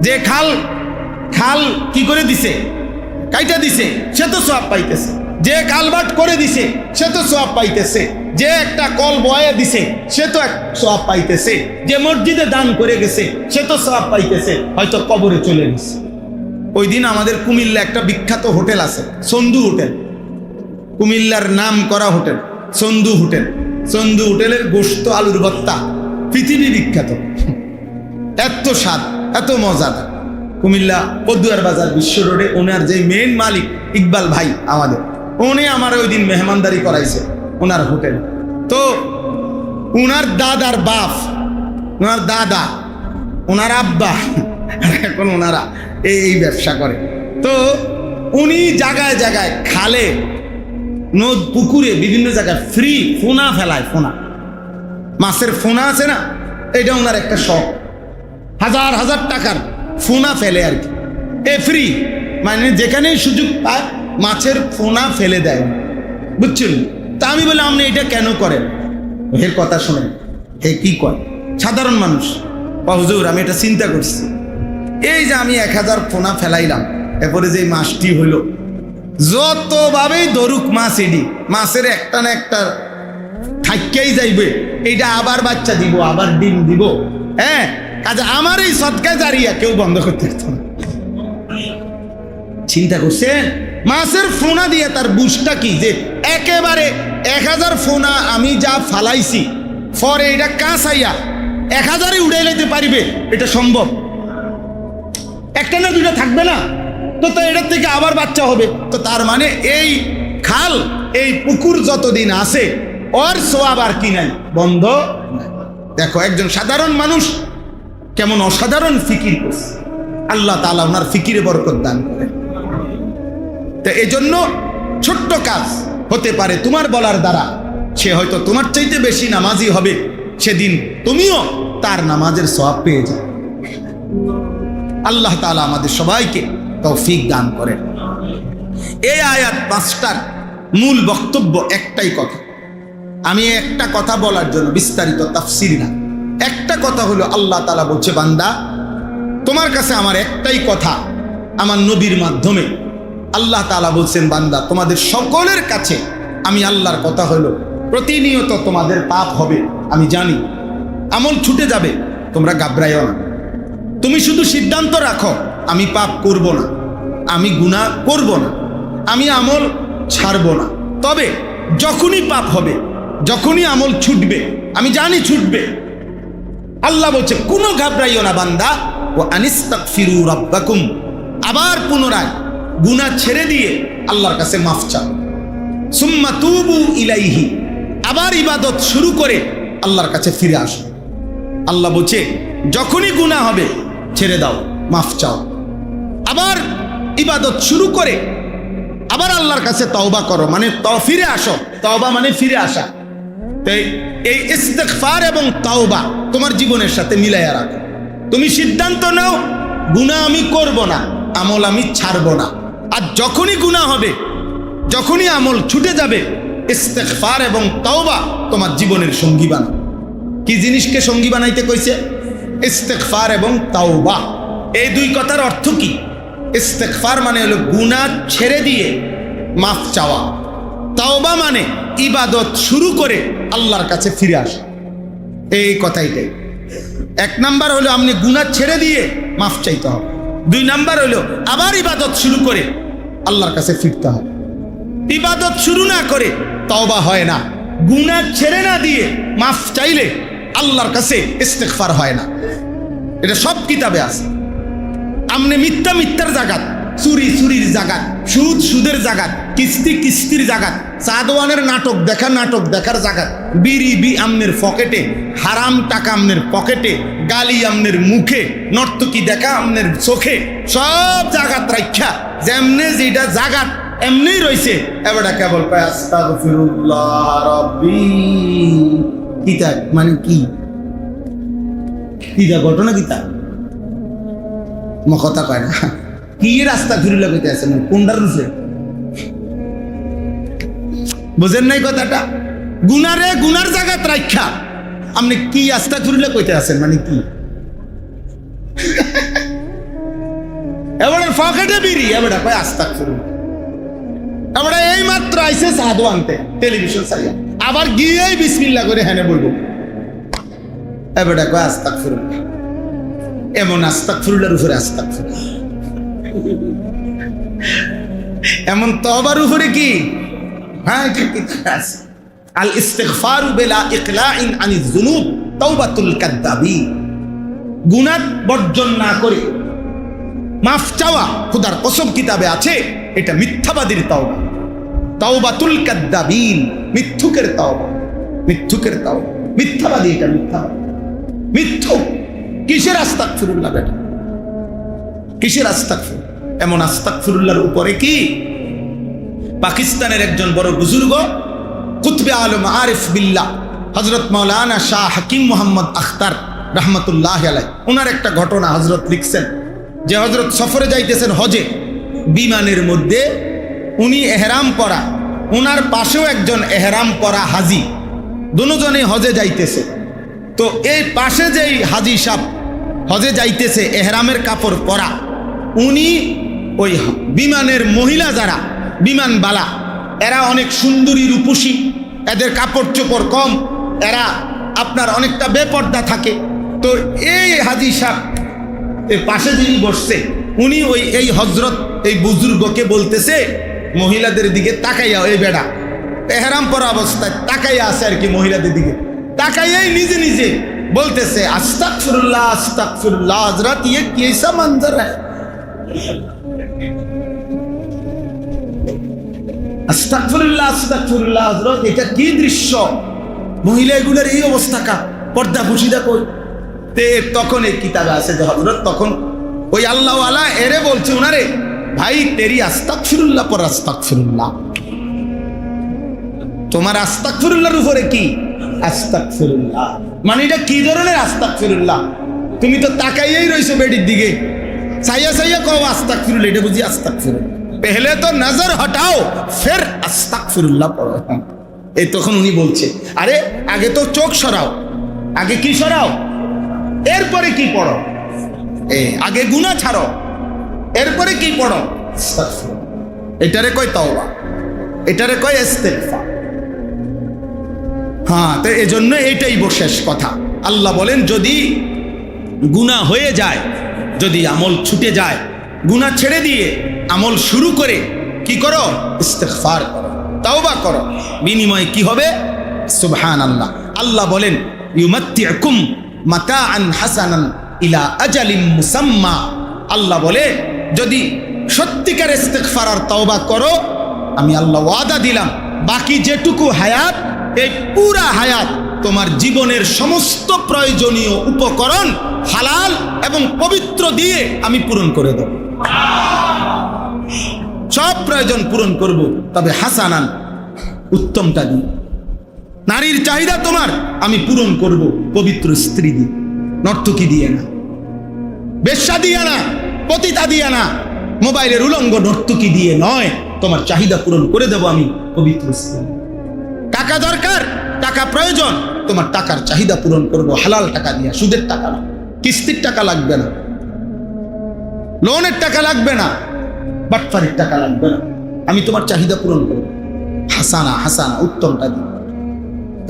[SPEAKER 1] যে খাল খাল কি করে দিছে, কাইটা দিছে, সে তো সওয়াব পাইতেছে। যে কালবাট করে দিছে সে তো সওয়াব পাইতেছে। যে একটা কল বয়ে দিছে সে তো সওয়াব পাইতেছে। যে মসজিদে দান করে গেছে সে তো সওয়াব পাইতেছে, হয়তো কবরে চলে গেছে। ওই দিন আমাদের কুমিল্লা একটা বিখ্যাত হোটেল আছে, সন্ধু হোটেল। কুমিল্লার নাম করা হোটেল সন্ধু হোটেল। সন্ধু হোটেলের গোশত আলুর ভর্তা পৃথিবী বিখ্যাত। এত স্বাদ, এত মজাদার। কুমিল্লা পদুয়ার বাজার বিশ্ব রোডে ওনার যে মেন মালিক ইকবাল ভাই আমাদের, উনি আমার ওই দিন মেহমানদারি করাইছে ওনার হোটেল। তো ওনার দাদার বাপ, ওনার দাদা, ওনার আব্বা, এখন ওনারা এই ব্যবসা করে। তো উনি জায়গায় জায়গায় খালে, নদ, পুকুরে, বিভিন্ন জায়গায় ফ্রি ফোনা ফেলায়। ফোনা, মাছের ফোনা আছে না, এটা ওনার একটা শখ। হাজার হাজার টাকার ফোনা ফেলে আর কি, ফ্রি। মানে যেখানেই সুযোগ পায় মাছের ফোনা ফেলে দেয়, বুঝছেন? তা আমি বললাম, আপনি এটা কেন করেন? এর কথা শোনেন, হে কি করে সাধারণ মানুষ। হুজুর, আমি এটা চিন্তা করছি, এই যে আমি 1000 ফোনা ফেলাইলাম, এরপরে যে মাছটি হইল, যতভাবেই ধরুক মাছ, এডি মাছের একটা না একটা থাইকেই যাইবে। এইটা আবার বাচ্চা দিব, আবার ডিম দিব। হ্যাঁ, কাজে আমার এই সদকা জারিয়া কেউ বন্ধ করতে পারত না। চিন্তা করছেন? মাছের ফোনা দিয়ে তার বুঝটা কি, যে একেবারে 1000 ফোনা আমি যা ফালাইছি, পরে এটা কাঁচাইয়া 1000-ই উড়ে যেতে পারিবে, এটা সম্ভব? একটা না দুটা থাকবে না তো, তো এটার থেকে আবার বাচ্চা হবে। তো তার মানে এই খাল, এই পুকুর যতদিন আছে, ওর সোয়াব আর কি নাই, বন্ধ। দেখো একজন সাধারণ মানুষ কেমন অসাধারণ ফিকির করছে। আল্লাহ তাআলা ওনার ফিকিরে বরকত দান করে। তো এই জন্য ছোট্ট কাজ হতে পারে তোমার বলার দ্বারা, সে হয়তো তোমার চাইতে বেশি নামাজি হবে, সেদিন তুমিও তার নামাজের সওয়াব পেয়ে যাও। আল্লাহ তাআলা আমাদের সবাইকে তৌফিক দান করেন। এই আয়াত 5টার মূল বক্তব্য একটাই কথা। আমি একটা কথা বলার জন্য বিস্তারিত তাফসীর না, একটা কথা হলো, আল্লাহ তাআলা বলছে, বান্দা তোমার কাছে আমার একটাই কথা, আমার নবীর মাধ্যমে আল্লাহ তাআলা বলছেন, বান্দা তোমাদের সকলের কাছে আমি আল্লাহর কথা হলো, প্রতিনিয়ত তোমাদের পাপ হবে, আমি জানি, আমল ছুটে যাবে, তোমরা ঘাবড়াইও না। তুমি শুধু সিদ্ধান্ত রাখো, আমি পাপ করব না, আমি গুনাহ করব না, আমি আমল ছাড়ব না। তবে যখনই পাপ হবে, যখনই আমল ছুটবে, আমি জানি ছুটবে, আল্লাহ বলছে কোনো ঘাবড়াইও না বান্দা, ও আনিস্তাগফিরু রাব্বাকুম, আবার পুনরায় গুনাহ ছেড়ে দিয়ে আল্লাহর কাছে মাফ চাও। সুম্মা তুবু ইলাইহি, আবার ইবাদত শুরু করে আল্লাহর কাছে ফিরে আসো। আল্লাহ বলছে যখনই গুনাহ হবে ছেড়ে দাও, মাফ চাও, আবার ইবাদত শুরু করে আবার আল্লাহর কাছে তওবা করো, মানে ফিরে আসো। তওবা মানে ফিরে আসা। তাই এই ইস্তিগফার এবং তওবা তোমার জীবনের সাথে মিলাইয়া রাখো। তুমি সিদ্ধান্ত নাও গুনাহ আমি করব না, আমল আমি ছাড়ব না। আর যখনই গুনাহ হবে, যখনই আমল ছুটে যাবে, ইস্তিগফার এবং তওবা তোমার জীবনের সঙ্গী বানাও। কি জিনিসকে সঙ্গী বানাইতে কইছে? ইস্তিগফার এবং তওবা। এই দুই কথার অর্থ কি? ইস্তিগফার মানে হলো গুনাহ ছেড়ে দিয়ে মাফ চাওয়া, তওবা মানে ইবাদত শুরু করে আল্লাহর কাছে ফিরে আসা। এই কথাইটাই। এক নাম্বার হলো আপনি গুনাহ ছেড়ে দিয়ে মাফ চাইতে হবে, দুই নাম্বার হলো আবার ইবাদত শুরু করে আল্লাহর কাছে ফিরতে হবে। ইবাদত শুরু না করে তওবা হয় না, গুনাহ ছেড়ে না দিয়ে মাফ চাইলে আল্লাহর কাছে ইস্তিগফার হয় না। এটা সব কিতাবে আছে। আমনে মিথ্যা মিথ্যার জাগাত, চুরি চুরির জাগাত, সুদ সুদের জাগাত, কিস্তি কিস্তির জাগাত, সাদওয়ানের নাটক দেখার জাগাত, বিড়ি আমনের পকেটে, হারাম টাকা আমনের পকেটে, গালি আমনের মুখে, নর্তকী দেখা আমনের চোখে, সব জাগাত রাখা যেমনে যেটা জাগাত এমনি রইছে। এবারে কেবল পায় আস্তাগফিরুল্লাহ রাব্বি। কিতা মানে কি? কিতা ঘটনা কিতা কথা কয় না। কি রাস্তা ফিরুল্লাহ কইতে আছেন? কোনটার রুফে বুঝেন নাই কথাটা? গুনারে গুনার জায়গাত রাখা আপনি কি আস্তাগফিরুল্লাহ কইতে আছেন মানে কি? এবারে পকেটে বিড়ি, এবারে কয় আস্তাগফিরুল্লাহ। এবারে এই মাত্র আইছে সাধু আনতে টেলিভিশন চালিয়ে, আবার গিয়েই বিসমিল্লাহ করে হেনে বলবো, এবারে কয় আস্তাগফিরুল্লাহ। এমন আস্তাগফিরুল্লাহর উপরে আস্তাগফিরুল্লাহ, এমন তওবার উপরে কি? হ্যাঁ, আল ইস্তিগফারু বিলা ইকলাইন আনিজ যুনুব তাওবাতুল কাদ্দাবিন। গুনাহ বর্জন না করে মাফ চাওয়া, খোদার কসম কিতাবে আছে, এটা মিথ্যাবাদীর তওবা। তাওবাতুল কাদ্দাবিন, মিথ্যুকের তওবা, মিথ্যুকের তওবা। মিথ্যাবাদী, এটা মিথ্যাবাদী, মিথ্যুক। কিসের আস্তাগফিরুল্লাহ বেটা? কিসের আস্তাগফিরুল্লাহ? এমন আস্তাগফিরুল্লাহর উপরে কি পাকিস্তানের একজন বড় বুজুর্গ কুতবে আলম আরিফ বিল্লাহ হযরত মাওলানা শাহ হাকিম মোহাম্মদ আখতার রহমতুল্লাহ আলাইহি, ওনার একটা ঘটনা হযরত লিখছেন যে হযরত সফরে যাইতেছেন হজে, বিমানের মধ্যে উনি এহরাম পরা, ওনার পাশেও একজন এহরাম পরা হাজি, দুজনেই হজে যাইতেছে। তো এই পাশে যেই হাজি সাহেব হজে যাইতেছে এহরামের কাপড় পরা, উনি ওই বিমানের মহিলা যারা বিমানবালা, এরা অনেক সুন্দরী রূপসী, এদের কাপড় চোপড় কম, এরা আপনার অনেকটা বেপর্দা থাকে। তো এই হাজি সাহেব এর পাশে যিনি বসছে, উনি ওই এই হজরত এই বুজুর্গকে বলতেছে মহিলাদের দিকে তাকাইয়া, এই বেড়া এহরাম পরা অবস্থায় তাকাইয়া আছে আর কি, মহিলাদের দিকে তাকাইয়াই নিজে নিজে বলতেছে আস্তাগফিরুল্লাহ আস্তাগফিরুল্লাহ। হযরত ये कैसा मंजर है? আস্তাগফিরুল্লাহ আস্তাগফিরুল্লাহ। হযরত এটা কি দৃশ্য? মহিলাগুলোর এই অবস্থা, কা পর্দা পুশিদা কই? তে তখন এই কিতাবে আছে যে হযরত তখন ওই আল্লাহ ওয়ালা এরে বলছে উনারে, ভাই তেরি আস্তাগফিরুল্লাহ পর আস্তাগফিরুল্লাহ, তোমার আস্তাগফিরুল্লাহর উপরে কি আস্তাগফিরুল্লাহ মানে এটা কি ধরনের আস্তাগফিরুল্লাহ? তুমি তো তাকাইয়াই রইছো বেডির দিকে, সাইয়া সাইয়া কও আস্তাগফিরুল্লাহ, এটা বুঝি আস্তাগফিরুল্লাহ? পহলে তো নজর হটাও ফির আস্তাগফিরুল্লাহ পড়ো। এই তখন উনি বলছে, আরে আগে তো চোখ সরাও, আগে কি সরাও, এরপরে কি পড়ো? আগে গুনাহ ছাড়ো, এরপরে কি পড়ো? এটারে কয় তওবা, এটারে কয় ইস্তিগফার। হ্যাঁ, তো এজন্য এটাই শেষ কথা। আল্লাহ বলেন যদি গুনাহ হয়ে যায়, যদি আমল ছুটে যায়, গুনাহ ছেড়ে দিয়ে আমল শুরু করে কি করো? ইস্তিগফার করো, তওবা করো। বিনিময়ে কি হবে? সুবহানাল্লাহ। আল্লাহ বলেন ইউমাত্তিউকুম মাতাআন হাসানান ইলা আজালিম মুসাম্মা। আল্লাহ বলে যদি সত্যিকার ইস্তিগফার আর তওবা করো, আমি আল্লাহ ওয়াদা দিলাম বাকি যেটুকু হায়াত, এই পুরা হায়াত তোমার জীবনের সমস্ত প্রয়োজনীয় উপকরণ হালাল এবং পবিত্র দিয়ে আমি পূরণ করে দেব। সব প্রয়োজন পূরণ করব, তবে হাসানান, উত্তমটা দিই। নারীর চাহিদা তোমার আমি পূরণ করব পবিত্র স্ত্রী দিয়ে, নর্তকী দিয়ে না, বেশ্যা দিয়ে না, পতিতা দিয়ে না, মোবাইলের উলঙ্গ নর্তকী দিয়ে নয়। তোমার চাহিদা পূরণ করে দেব আমি পবিত্র স্ত্রী। টাকা দরকার, টাকা প্রয়োজন, তোমার টাকার চাহিদা পূরণ করব হালাল টাকা দিয়ে, সুদের টাকা না, কিস্তির টাকা লাগবে না, লোনের টাকা লাগবে না, বাটফারির টাকা লাগবে না, আমি তোমার চাহিদা পূরণ করব। হাসানা, হাসানা, উত্তমটা দিই।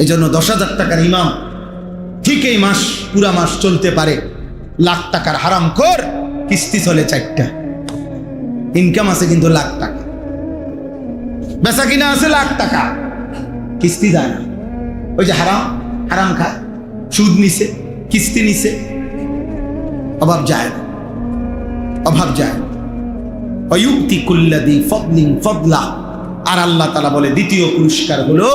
[SPEAKER 1] এই জন্য 10,000 টাকার ইমাম ঠিক এই মাস, পুরা মাস চলতে পারে। লাখ টাকার হারামখোর কিস্তি চলে 4টা, ইনকাম আছে কিন্তু লাখ টাকা, বেচা কিনা আছে লাখ টাকা, কিস্তি যায় না। ওই যে হারাম, হারাম খায়, সুদ নিছে, কিস্তি নিছে, অভাব যায় না, অভাব যায় না। অয়ুক্তি কুল্লাদি ফদলিন ফদলা। আর আল্লাহ তাআলা বলে দ্বিতীয় পুরস্কার হলো,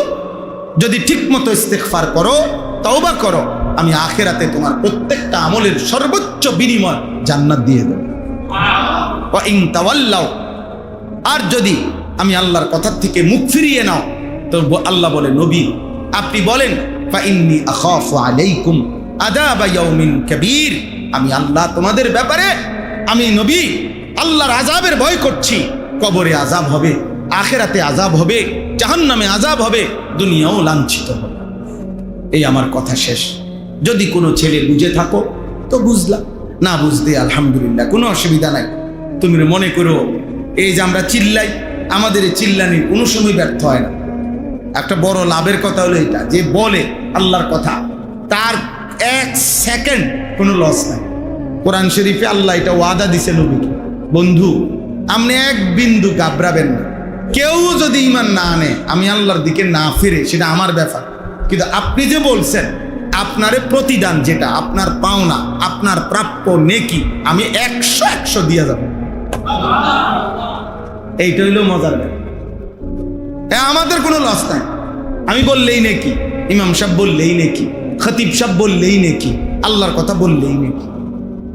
[SPEAKER 1] যদি ঠিক মতো ইস্তেগফার করো, তওবা করো, আমি আখিরাতে তোমার প্রত্যেকটা আমলের সর্বোচ্চ বিনিময় জান্নাত দিয়ে দেব। ওয়া ইন তাওয়াল্লাও, আর যদি আমি আল্লাহর কথা থেকে মুখ ফিরিয়ে নাও, তো আল্লাহ বলে নবী আপনি বলেন ফা ইন্নী আখাফু আলাইকুম আযাবা ইয়াউমিন কাবীর, আমি আল্লাহ তোমাদের ব্যাপারে, আমি নবী আল্লাহর আযাবের ভয় করছি। কবরে আযাব হবে, আখিরাতে আযাব হবে, জাহান্নামে আযাব হবে, দুনিয়াও লাঞ্ছিত হবে। এই আমার কথা শেষ। যদি কোনো ছেলে বুঝে থাকো তো বুঝলা, না বুঝতে আলহামদুলিল্লাহ, কোনো অসুবিধা নাই। তুমি মনে করো এই যে আমরা চিল্লাই, আমাদের এই চিল্লানির কোনো সময় ব্যর্থ হয় না। একটা বড় লাভের কথা হলো এটা, যে বলে আল্লাহর কথা তার 1 সেকেন্ড কোনো লস নাই। কোরআন শরীফে আল্লাহ এটা ওয়াদা দিছে নবীকে, বন্ধু আপনি এক বিন্দু ঘাবড়াবেন না, কেউ যদি ঈমান না আনে, আমি আল্লাহর দিকে না ফিরে, সেটা আমার ব্যাপার, কিন্তু আপনি যে বলছেন আপনারে প্রতিদান যেটা আপনার পাওনা, আপনার প্রাপ্য নেকি, আমি 100 দিয়ে যাব। এইটা হইলো মজার ব্যাপার। আমাদের কোনো লস নাই, আমি বললেই নেকি, ইমাম সাহেব বললেই নেকি, খতিব সাহেব বললেই নেকি, আল্লাহর কথা বললেই নেকি,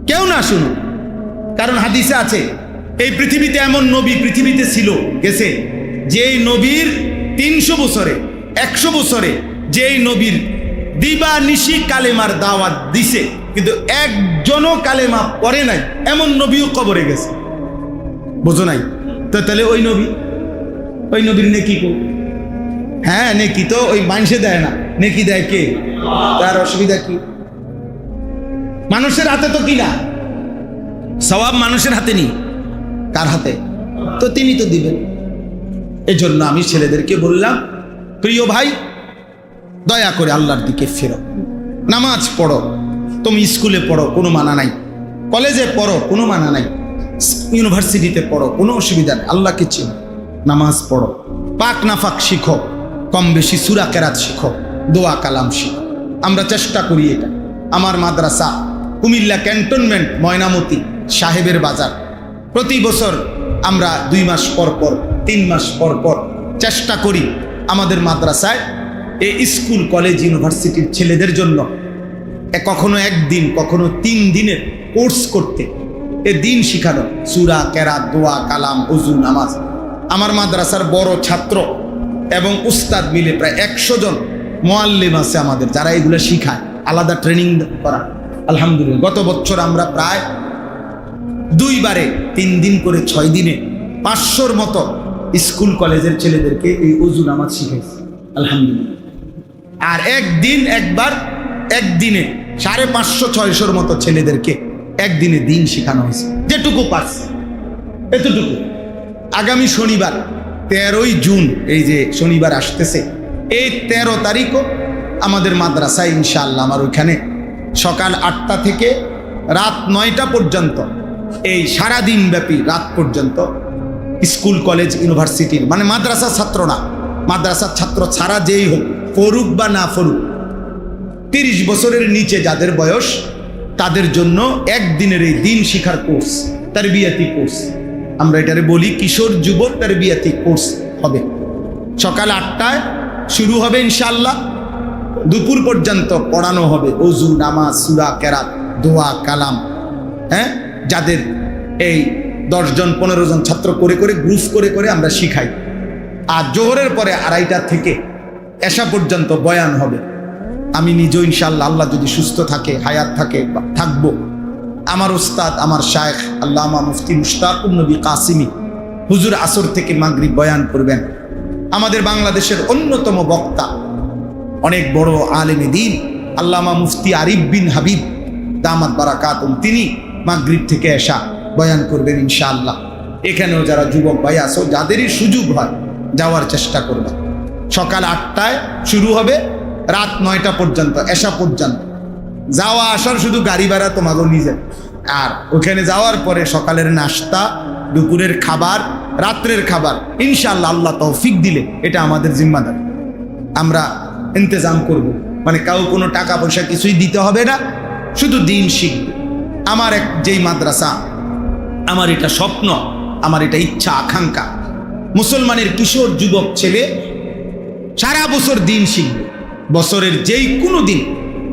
[SPEAKER 1] কেউ না শুনুন। কারণ হাদিসে আছে এই পৃথিবীতে এমন নবী পৃথিবীতে ছিল গেছে, যেই নবীর 300 বছরে 100 বছরে যেই নবীর দিবা নিশি কালেমার দাওয়াত দিছে, কিন্তু একজনও কালেমা পড়ে নাই, এমন নবীও কবরে গেছে। বোঝো নাই তো? তাহলে ওই নবীর নেকি কো? হ্যাঁ নেকি তো ওই মানুষে দেয় না, নেকি দেয় কে? তার অসুবিধা কি? মানুষের হাতে তো কিনা, সওয়াব মানুষের হাতে নেই, কার হাতে? তো তিনি তো দিবেন। এজন্য আমি ছেলেদেরকে বললাম, প্রিয় ভাই দয়া করে আল্লাহর দিকে ফেরো, নামাজ পড়ো, তুমি স্কুলে পড়ো কোনো মানা নাই, কলেজে পড়ো কোনো মানা নাই, ইউনিভার্সিটিতে পড়ো কোনো অসুবিধা নেই, আল্লাহকে চিনো, নামাজ পড়ো, পাক নাফাক শিখো, কম বেশি সূরা কেরাত শিখো, দোয়া কালাম শিখো। আমরা চেষ্টা করি এটা। আমার মাদ্রাসা কুমিল্লা ক্যান্টনমেন্ট ময়নামতি সাহেবের বাজার, প্রতি বছর আমরা 2 মাস পর পর 3 মাস পর পর চেষ্টা করি আমাদের মাদ্রাসায় এই স্কুল কলেজ ইউনিভার্সিটির ছেলেদের জন্য কখনো 1 দিন কখনো 3 দিনের কোর্স করতে, এ দিন শিখানো, সূরা কেরাত, দোয়া কালাম, ওযু, নামাজ। আমার মাদ্রাসার বড় ছাত্র এবং উস্তাদ মিলে প্রায় 100 জন মুআল্লিম আছে আমাদের, যারা এগুলো শিখায়, আলাদা ট্রেনিং করা। আলহামদুলিল্লাহ গত বছর আমরা প্রায় 2 বারে 3 দিন করে 6 দিনে 500-র মতো স্কুল কলেজের ছেলেদেরকে এই ওযু নামাজ শিখাইছি আলহামদুলিল্লাহ। আর একদিনে 550-600-র মতো ছেলেদেরকে একদিনে দিন শেখানো হয়েছে, যেটুকু পারছে এতটুকু। আগামী শনিবার 13ই জুন, এই যে শনিবার আসতেছে, এই 13 তারিখও আমাদের মাদ্রাসায় ইনশাআল্লাহ, আমার ওইখানে সকাল 8টা থেকে রাত 9টা পর্যন্ত, এই সারাদিন ব্যাপী রাত পর্যন্ত স্কুল কলেজ ইউনিভার্সিটির, মানে মাদ্রাসা ছাত্র না, মাদ্রাসার ছাত্র ছাড়া যেই হোক, ফরুক বা না ফরুক, 30 বছরের নিচে যাদের বয়স, তাদের জন্য একদিনের এই দিন শিখার কোর্স, তারবিয়াতি কোর্স, আমরা এটারে বলি কিশোর যুবক তারবিয়াতি কোর্স হবে। সকাল 8টায় শুরু হবে ইনশাআল্লাহ, দুপুর পর্যন্ত পড়ানো হবে ওযু, নামাজ, সূরা কেরাত, দোয়া কালাম। হ্যাঁ, যাদের এই 10 জন 15 জন ছাত্র করে করে গ্রুপ করে করে আমরা শিখাই। আর জোহরের পরে 2:30টা থেকে এশা পর্যন্ত বয়ান হবে। আমি নিজেও ইনশাআল্লাহ, আল্লাহ যদি সুস্থ থাকে, হায়াত থাকে, থাকবো, আমার উস্তাদ, আমার শায়েখ আল্লামা মুফতি মুশতাকুন নবী কাসিমি হুজুর আসর থেকে মাগরিব বয়ান করবেন। আমাদের বাংলাদেশের অন্যতম বক্তা, অনেক বড় আলেমে দ্বীন আল্লামা মুফতি আরিফ বিন হাবিব দামাত বারাকাতুম, তিনি মাগরিব থেকে এশা বয়ান করবেন ইনশাআল্লাহ। এখানেও যারা যুবক ভাই আসো, যাদেরই সুযোগ হয় যাওয়ার চেষ্টা করবে। সকাল 8টায় শুরু হবে, রাত 9টা পর্যন্ত, এশা পর্যন্ত। যাওয়া আসার শুধু গাড়ি ভাড়া তোমাকে নিজে, আর ওখানে যাওয়ার পরে সকালের নাস্তা, দুপুরের খাবার, রাত্রের খাবার ইনশাআল্লাহ আল্লাহ তৌফিক দিলে এটা আমাদের জিম্মাদারি, আমরা ইন্তজাম করব। মানে কাউ কোনো টাকা পয়সা কিছুই দিতে হবে না, শুধু দিন শিখবে। আমার যেই মাদ্রাসা, আমার এটা স্বপ্ন, আমার এটা ইচ্ছা আকাঙ্ক্ষা, মুসলমানের কিশোর যুবক ছেলে সারা বছর দিন শিখবে। বছরের যেই কোনো দিন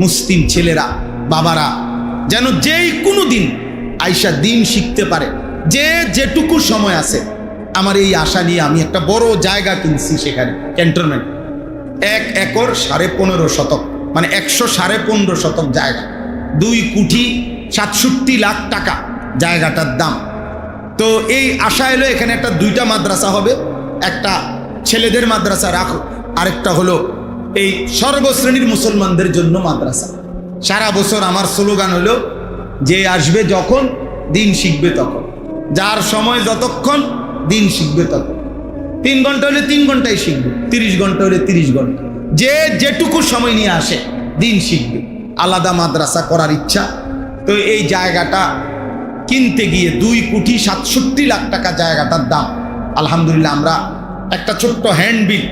[SPEAKER 1] মুসলিম ছেলেরা, বাবারা যেন যেই কোনো দিন আইসা দিন শিখতে পারে, যে যেটুকু সময় আছে। আমার এই আশা নিয়ে আমি একটা বড় জায়গা কিনছি, সেখানে ক্যান্টনমেন্ট 1 একর 15.5 শতক, মানে 115.5 শতক জায়গা, 2,67,00,000 টাকা জায়গাটার দাম। তো এই আশা এলো এখানে একটা 2টা মাদ্রাসা হবে, একটা ছেলেদের মাদ্রাসা রাখো, আরেকটা হলো এই সর্বশ্রেণীর মুসলমানদের জন্য মাদ্রাসা। সারা বছর আমার স্লোগান হলো, যে আসবে যখন দিন শিখবে তখন, যার সময় যতক্ষণ দিন শিখবে তখন। 3 ঘন্টা হলে 3 ঘন্টাই শিখবে, 30 ঘন্টা হলে 30 ঘন্টা, যে যেটুকু সময় নিয়ে আসে দিন শিখবে। আলাদা মাদ্রাসা করার ইচ্ছা। তো এই জায়গাটা কিনতে গিয়ে 2,67,00,000 টাকা জায়গাটার দাম। আলহামদুলিল্লাহ আমরা একটা ছোট্ট হ্যান্ডবিল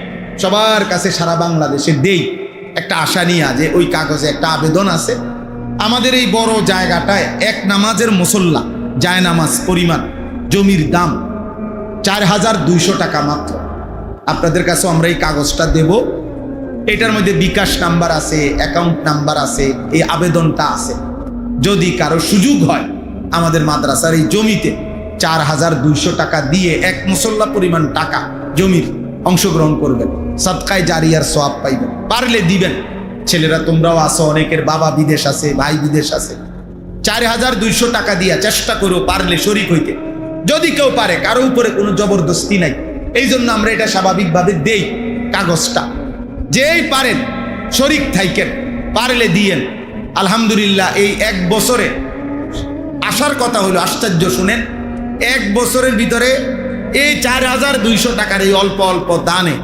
[SPEAKER 1] সবার কাছে সারা বাংলাদেশে দেই, একটা আশা নিয়ে, যে ওই কাগজে একটা আবেদন আছে। আমাদের এই বড় জায়গাটায় 1 নামাজের মুসল্লা জায়নামাজ পরিমাণ জমির দাম 4,200 টাকা মাত্র। আপনাদের কাছে আমরা এই কাগজটা দেব, এটার মধ্যে বিকাশ নাম্বার আছে, অ্যাকাউন্ট নাম্বার আছে, এই আবেদনটা আছে। যদি কারো সুযোগ হয় আমাদের মাদ্রাসার এই জমিতে 4,200 টাকা দিয়ে 1 মুসল্লা পরিমাণ টাকা জমির অংশগ্রহণ করবেন, সাদকায়ে জারিয়ার সওয়াব পাইবেন। পারলে দিবেন। ছেলেরা তোমরাও আসো, অনেকের বাবা বিদেশ আছে, ভাই বিদেশ আছে। 4,200 টাকা দিয়া চেষ্টা করো পারলে শরীক হইতে, যদি কেউ পারে। কারো উপরে কোনো জবরদস্তি নাই, এই জন্য আমরা এটা স্বাভাবিকভাবে দেই কাগজটা। যেই পারেন শরীক থাইকেন, পারলে দিয়েন। আলহামদুলিল্লাহ এই 1 বছরে আসার কথা হলো, আশ্চর্য শুনেন, 1 বছরের ভিতরে এই 4,200 টাকার এই অল্প অল্প দানে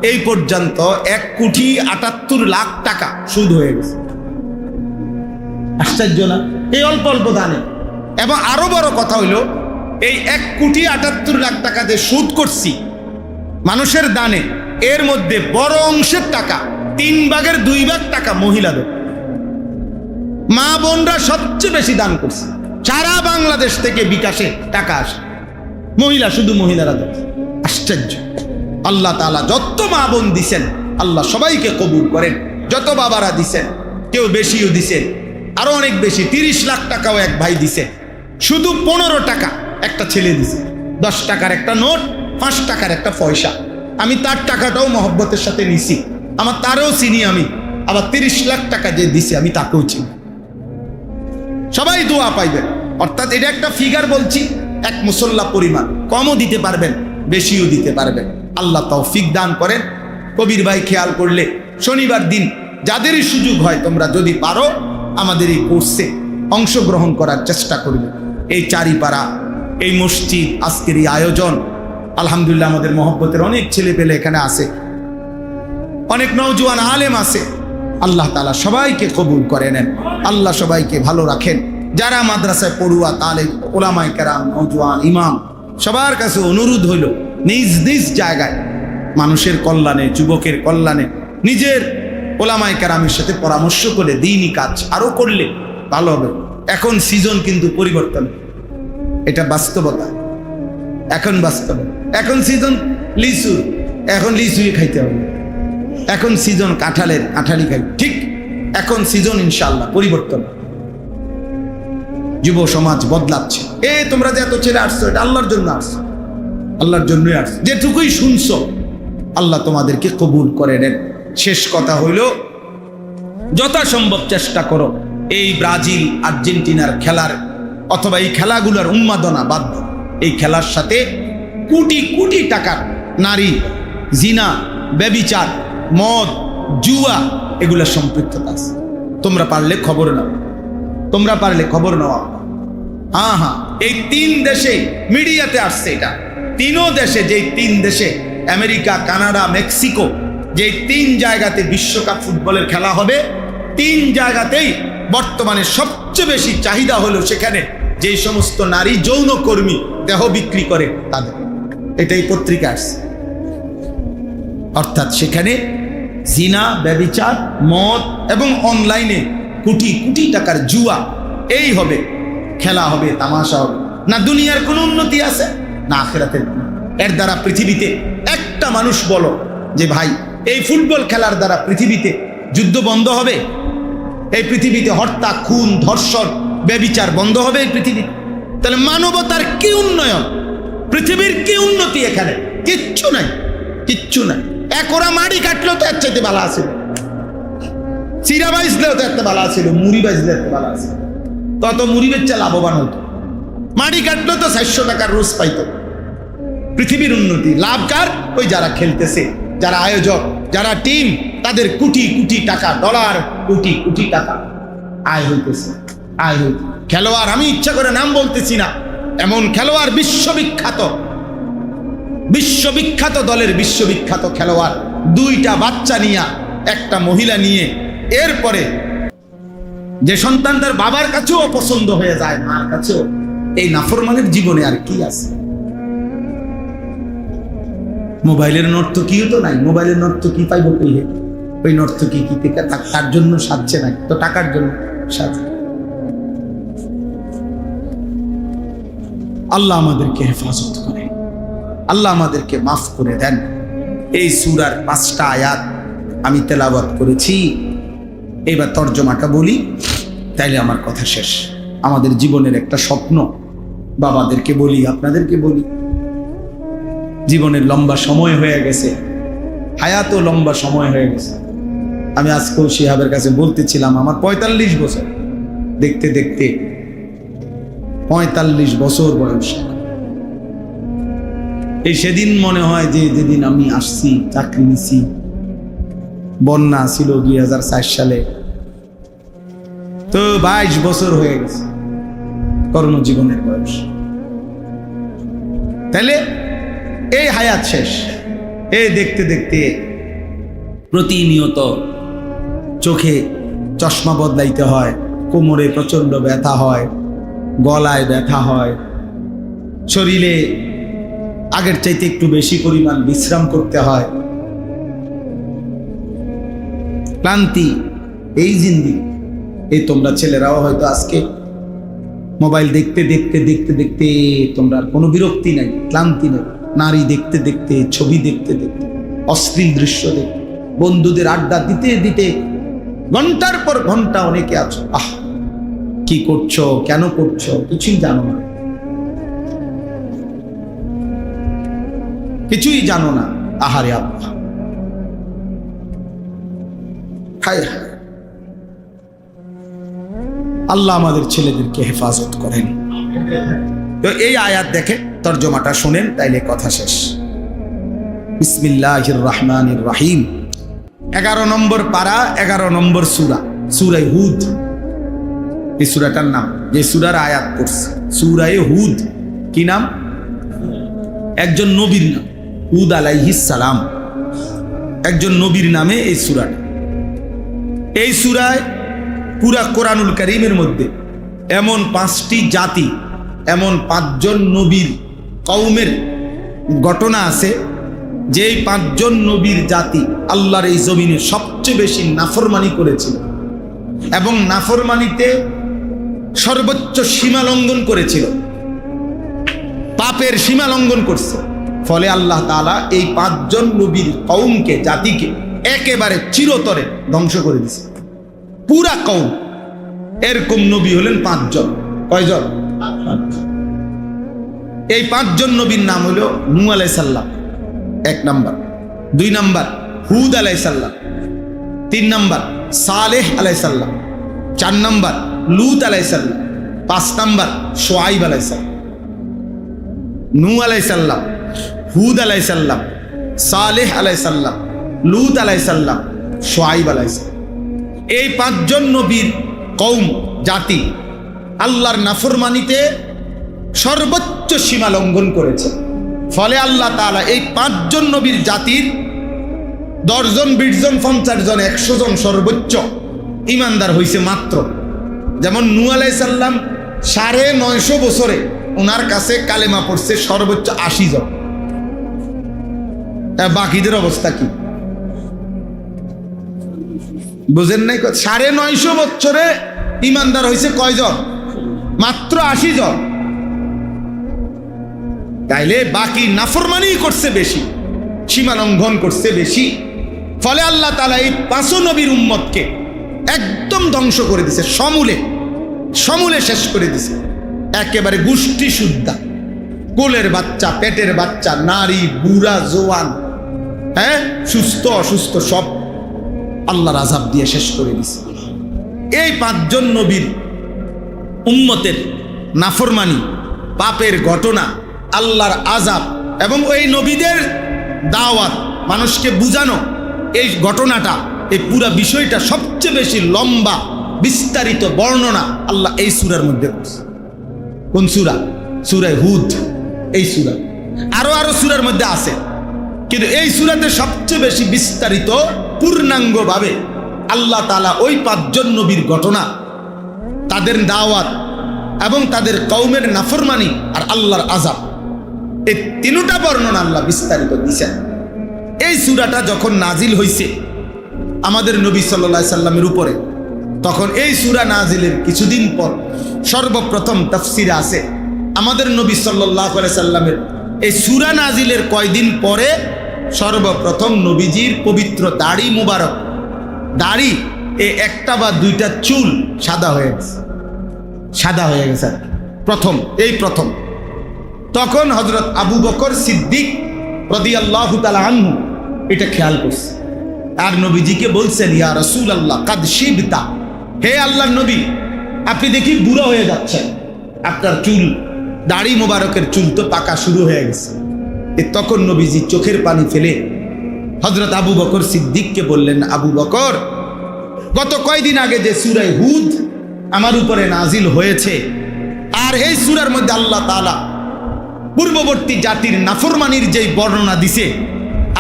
[SPEAKER 1] এই পর্যন্ত 1,78,00,000 টাকা সুদ হয়ে গেছে। আশ্চর্য না? এই অল্প অল্প দানে। এবং আরো বড় কথা হইল, এই 1,78,00,000 টাকা যে সুদ করছি মানুষের দানে, এর মধ্যে বড় অংশের টাকা 3 ভাগের 2 ভাগ টাকা মহিলাদের। মা বোনরা সবচেয়ে বেশি দান করছে। সারা বাংলাদেশ থেকে বিকাশে টাকা আসে, মহিলা, শুধু মহিলারা দেয়। আশ্চর্য। আল্লাহ তাআলা যত মা বোন দিছেন আল্লাহ সবাইকে কবুল করেন। যত বাবারা দিছেন, কেউ বেশিও দিছেন, আরো অনেক বেশি, 30 লাখ টাকাও এক ভাই দিছে। শুধু 15 টাকা একটা ছেলে দিছে, 10 টাকার একটা নোট, 5 টাকার একটা পয়সা। আমি তার টাকাটাও মহব্বতের সাথে নিছি, আমার তারও চিনি আমি। আবার 30 লাখ টাকা যে দিছে আমি তাকেও চিনি। সবাই দোয়া পাইবেন। অর্থাৎ এটা একটা ফিগার বলছি, 1 মুসল্লা পরিমাণ। কমও দিতে পারবেন, বেশিও দিতে পারবেন। আল্লাহ তৌফিক দান করেন। কবির ভাই খেয়াল করলে শনিবার দিন যাদেরই সুযোগ হয়, তোমরা যদি পারো আমাদের এই কোর্সে অংশগ্রহণ করার চেষ্টা করবে। এই চারিপাড়া, এই মসজিদ, আজকের এই আয়োজন, আলহামদুলিল্লাহ আমাদের মহব্বতের অনেক ছেলে পেলে এখানে আছে, অনেক নওজোয়ান আলেম আছে। আল্লাহ তাআলা সবাইকে কবুল করে নেন, আল্লাহ সবাইকে ভালো রাখেন। যারা মাদ্রাসায় পড়ুয়া, তালেব, ওলামায়ে কেরাম, নওজোয়ান, ইমাম, সবার কাছে অনুরোধ হইল, নিজ নিজ জায়গায় মানুষের কল্যাণে, যুবকের কল্যাণে নিজের ওলামায়ে কেরামের সাথে পরামর্শ করে দ্বীনি কাজ আরো করলে ভালো হবে। এখন সিজন কিন্তু পরিবর্তন, এটা বাস্তবতা। এখন বাস্তব, এখন সিজন লিচু, এখন লিচুই খাইতে হবে। এখন সিজন কাঁঠালের, কাঁঠালি খাই। ঠিক এখন সিজন ইনশাআল্লাহ পরিবর্তন। যুব সমাজ বদলাচ্ছে। তোমরা যে এত ছেলে আসছো, এটা আল্লাহর জন্য আসছো, আল্লাহর জন্যই আসছো। যেটুকুই শুনছো আল্লাহ তোমাদেরকে কবুল করে নেন। শেষ কথা হইল, যথাসম্ভব চেষ্টা করো এই ব্রাজিল আর্জেন্টিনার খেলার অথবা এই খেলাগুলোর উন্মাদনা বাদ দাও। এই খেলার সাথে কোটি কোটি টাকার নারী, জিনা, ব্যভিচার, মদ, জুয়া এগুলোর সম্পৃক্ততা আছে। তোমরা পারলে খবর নাও, তোমরা পারলে খবর নাও। হ্যাঁ, এই 3 দেশে মিডিয়াতে আসছে এটা। 3 দেশে, যেই 3 দেশে আমেরিকা, কানাডা, মেক্সিকো, যে 3 জায়গাতে বিশ্বকাপ ফুটবলের খেলা হবে, 3 জায়গাতেই বর্তমানে সবচেয়ে বেশি চাহিদা হলো সেখানে যেই সমস্ত নারী যৌনকর্মী দেহ বিক্রি করে তাদের। এটাই পত্রিকা আসছে। অর্থাৎ সেখানে জিনা, ব্যভিচার, মদ এবং অনলাইনে কোটি কোটি টাকার জুয়া, এই হবে, খেলা হবে, তামাশা হবে। না দুনিয়ার কোনো উন্নতি আছে, না আখিরাতের। এর দ্বারা পৃথিবীতে একটা মানুষ বলো যে ভাই এই ফুটবল খেলার দ্বারা পৃথিবীতে যুদ্ধ বন্ধ হবে? এই পৃথিবীতে হত্যা, খুন, ধর্ষণ, ব্যভিচার বন্ধ হবে এই পৃথিবীতে? তাহলে মানবতার কি উন্নয়ন, পৃথিবীর কি উন্নতি? এখানে কিচ্ছু নাই, কিচ্ছু নাই। ওরা মাড়ি কাটলেও তো এর চাইতে ভালো আছিল, চিরা বাইজলেও তো একটা ভালো আছিল, মুড়ি বাইজলে একটা ভালো আছিল। তত মুড়ি বেচে লাভবান হতো। মাড়ি কাটলেও তো 400 টাকার রোজ পাইতো। পৃথিবীর উন্নতি লাভ কার? ওই যারা খেলতেছে, যারা আয়োজক, যারা টিম, তাদের কোটি কোটি টাকা, ডলার, কোটি কোটি টাকা আয় হইতেছে, আয় হইতে। খেলোয়াড়, আমি ইচ্ছা করে নাম বলতেছি না, এমন খেলোয়াড় বিশ্ববিখ্যাত, বিশ্ববিখ্যাত দলের বিশ্ববিখ্যাত খেলোয়াড়, 2টা বাচ্চা নিয়ে, একটা মহিলা নিয়ে, এরপরে যে সন্তান তার বাবার কাছেও পছন্দ হয়ে যায়, মার কাছেও। এই নাফরমানের জীবনে আর কি আছে? মোবাইলের নর্তকীও তো নাই। মোবাইলের নর্তকী পাইব কই? ওই নর্তকী কি তার জন্য সাজছে না, তো টাকার জন্য সাজে। আল্লাহ আমাদেরকে হেফাজত করে, আল্লাহ আমাদেরকে মাফ করে দেন। এই সূরার 5টা আয়াত আমি তেলাওয়াত করেছি, এবার তর্জমাটা বলি, তাইলে আমার কথা শেষ। আমাদের জীবনের একটা স্বপ্ন, বাবাদেরকে বলি, আপনাদেরকে বলি, জীবনের লম্বা সময় হয়ে গেছে, হায়াতও লম্বা সময় হয়ে গেছে। আমি আজকেও শিহাবের কাছে বলতেছিলাম, আমার 45 বছর, দেখতে দেখতে 45 বছর বয়স। এই সেদিন মনে হয় যে যেদিন আমি আসছি, চাকরি নিছি, বন্যা ছিল 2004 সালে, তো 22 বছর হয়ে গেছে কর্মজীবনের বয়স। তাহলে এই হায়াত শেষ। এই দেখতে দেখতে প্রতিনিয়ত চোখে চশমা বদলাইতে হয়, কোমরে প্রচন্ড ব্যথা হয়, গলায় ব্যথা হয়, শরীরে আগের চাইতে একটু বেশি পরিমাণ বিশ্রাম করতে হয়, ক্লান্তি, এই জিন্দি। এই তোমরা ছেলেরাও হয়তো আজকে মোবাইল দেখতে দেখতে দেখতে দেখতে তোমরা কোনো বিরক্তি নাই, ক্লান্তি নাই। নারী দেখতে দেখতে, ছবি দেখতে দেখতে, অশ্লীল দৃশ্য দেখতে, বন্ধুদের আড্ডা দিতে দিতে ঘন্টার পর ঘন্টা অনেকে আছো, কি করছো, কেন করছো, কিছুই জানো না, কিছুই জানো না। আহারে আব্বা, হায় হায়। আল্লাহ আমাদের ছেলেদেরকে হেফাজত করেন। তো এই আয়াত দেখে তর্জমাটা শুনেন, তাইলে কথা শেষ। বিসমিল্লাহির রহমানির রহিম। 11 নম্বর পারা, 11 নম্বর সূরা, সূরা হুদ। এই সূরাটার নাম, যে সূরার আয়াত পড়ছে, সূরা হুদ। কি নাম? একজন নবীর নাম, হুদ আলাইহিস সালাম, একজন নবীর নামে এই সূরাটা। এই সূরায় পুরা কোরআনুল কারীমের মধ্যে এমন 5টি জাতি, এমন 5 জন নবীর কওমের ঘটনা আছে, যেই 5 জন নবীর জাতি আল্লাহর এই জমিনে সবচেয়ে বেশি নাফরমানি করেছিল এবং নাফরমানিতে সর্বোচ্চ সীমা লঙ্ঘন করেছিল, পাপের সীমা লঙ্ঘন করছে। ফলে আল্লাহ তাআলা এই 5 জন নবীর কওমকে, জাতিকে একেবারে চিরতরে ধ্বংস করে দিয়েছে, পুরা কওম। এরকম নবী হলেন 5 জন। কয়জন? এই 5 জন নবীর নাম হলো নূহ আলাইহিস সালাম 1 নাম্বার, 2 নাম্বার হুদ আলাইহিস সালাম, 3 নাম্বার সালেহ আলাইহিস সালাম, 4 নাম্বার লূত আলাইহিস সালাম, 5 নাম্বার শুআইব আলাইহিস সালাম। নূহ আলাইহিস সালাম, হুদ আলাইহিস সালাম, সালেহ আলাইহিস সালাম, লূত আলাইহিস সালাম, শুআইব আলাইহিস সালাম। এই 5 জন নবীর কওম জাতি আল্লাহর নাফরমানিতে সর্বোচ্চ সীমা লঙ্ঘন করেছে। ফলে আল্লাহ তাআলা এই 5 জন নবীর জাতির 10 জন, 20 জন, 50 জন, 100 জন সর্বোচ্চ ইমানদার হয়েছে মাত্র। যেমন নূহ আলাইহিস সালাম 950 বছরে ওনার কাছে কালেমা পড়ছে সর্বোচ্চ 80 জন। বাকিদের অবস্থা কি বুঝেন নাই? 950 বছরে ইমানদার হয়েছে কয়জন? মাত্র 80 জন। তাইলে বাকি নাফরমানি করছে বেশি, সীমা লঙ্ঘন করছে বেশি। ফলে আল্লাহ তাআলা এই 5 নবীর উম্মতকে একদম ধ্বংস করে দিছে, সমূলে শেষ করে দিছে। একেবারে গোষ্ঠী শুদ্ধা, কোলের বাচ্চা, পেটের বাচ্চা, নারী, বুড়া, জওয়ান, সুস্থ অসুস্থ সব আল্লাহর আযাব দিয়ে শেষ করে দিছে। এই 5 জন নবীর উম্মতের নাফরমানি, পাপের ঘটনা, আল্লাহর আযাব এবং ওই নবীদের দাওয়াত, মানুষকে বুঝানো, এই ঘটনাটা, এই পুরা বিষয়টা সবচেয়ে বেশি লম্বা বিস্তারিত বর্ণনা আল্লাহ এই সূরার মধ্যে করছে। কোন সূরা? সূরা হুদ। এই সূরা আরো সূরার মধ্যে আছে, কিন্তু এই সূরাতে সবচেয়ে বেশি বিস্তারিত পূর্ণাঙ্গভাবে আল্লাহ তাআলা ওই 5 জন নবীর ঘটনা, তাদের দাওয়াত এবং তাদের কওমের নাফরমানি আর আল্লাহর আযাব, এই 3টা বর্ণনা আল্লাহ বিস্তারিত দিয়েছেন। এই সূরাটা যখন নাজিল হয়েছে আমাদের নবী সাল্লাল্লাহু আলাইহি সাল্লামের উপরে, তখন এই সূরা নাজিলের কিছুদিন পর সর্বপ্রথম তাফসিরে আছে আমাদের নবী সাল্লাল্লাহু আলাইহি সাল্লামের এই সূরা নাজিলের কয়দিন পরে সর্বপ্রথম নবীজির পবিত্র দাড়ি মুবারক, দাড়ি এই 1টা বা 2টা চুল সাদা হয়ে গেছে প্রথম। তখন হযরত আবু বকর সিদ্দিক রাদিয়াল্লাহু তাআলা আনহু এটা খেয়াল করছে, আর নবীজিকে বলছেন, ইয়া রাসূলুল্লাহ কাদ শিবতা, হে আল্লাহর নবী আপনি দেখি বুড়া হয়ে যাচ্ছেন, আপনার চুল, দাড়ি মোবারকের চুল তো পাকা শুরু হয়ে গেছে। তখন নবীজি চোখের পানি ফেলে হযরত আবু বকর সিদ্দিককে বললেন, আবু বকর, গত কয়দিন আগে যে সূরা হুদ আমার উপরে নাজিল হয়েছে, আর এই সূরার মধ্যে আল্লাহ তাআলা পূর্ববর্তী জাতির নাফরমানির যেই বর্ণনা দিছে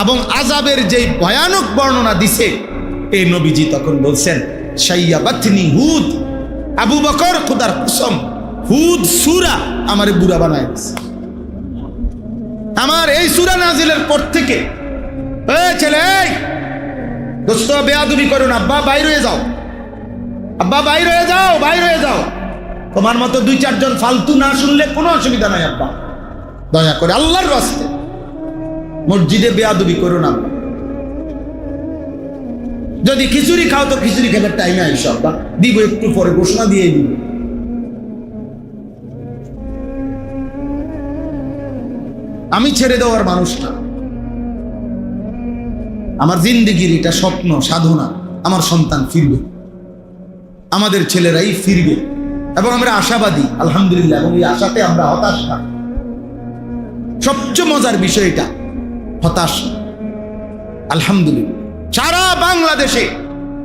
[SPEAKER 1] এবং আযাবের যেই ভয়ানক বর্ণনা দিছে, এই নবীজি তখন বলছেন, শাইয়াবাতনি হুদ, আবু বকর খোদার কসম, হুদ সূরা আমারে বুড়া বানায় দিছে। আমার এই সূরা নাজিলের পর থেকে, ছেলে দোস্ত বেয়াদবি করো না, আব্বা বাইরে হয়ে যাও, আব্বা বাইরে হয়ে যাও, তোমার মতো 2-4 জন ফালতু না শুনলে কোনো অসুবিধা নাই আব্বা, দয়া করে আল্লাহর রাস্তায় মসজিদে বেয়াদবি করো না। যদি খিচুড়ি খাও তো খিচুড়ি খেলার টাইমে আইসো আব্বা, দিব একটু পরে, ঘোষণা দিয়ে দিব। আমি ছেড়ে দেওয়ার মানুষ না, আমার জিন্দেগির এটা স্বপ্ন, সাধনা, আমার সন্তান ফিরবে, আমাদের ছেলেরাই ফিরবে, এবং আমরা আশাবাদী আলহামদুলিল্লাহ, এবং এই আশাতে আমরা হতাশ না। সবচেয়ে মজার বিষয় এটা, হতাশ আলহামদুলিল্লাহ। সারা বাংলাদেশে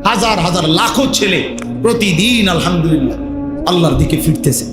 [SPEAKER 1] হাজার হাজার লাখো ছেলে প্রতিদিন আলহামদুলিল্লাহ আল্লাহর দিকে ফিরতেছে।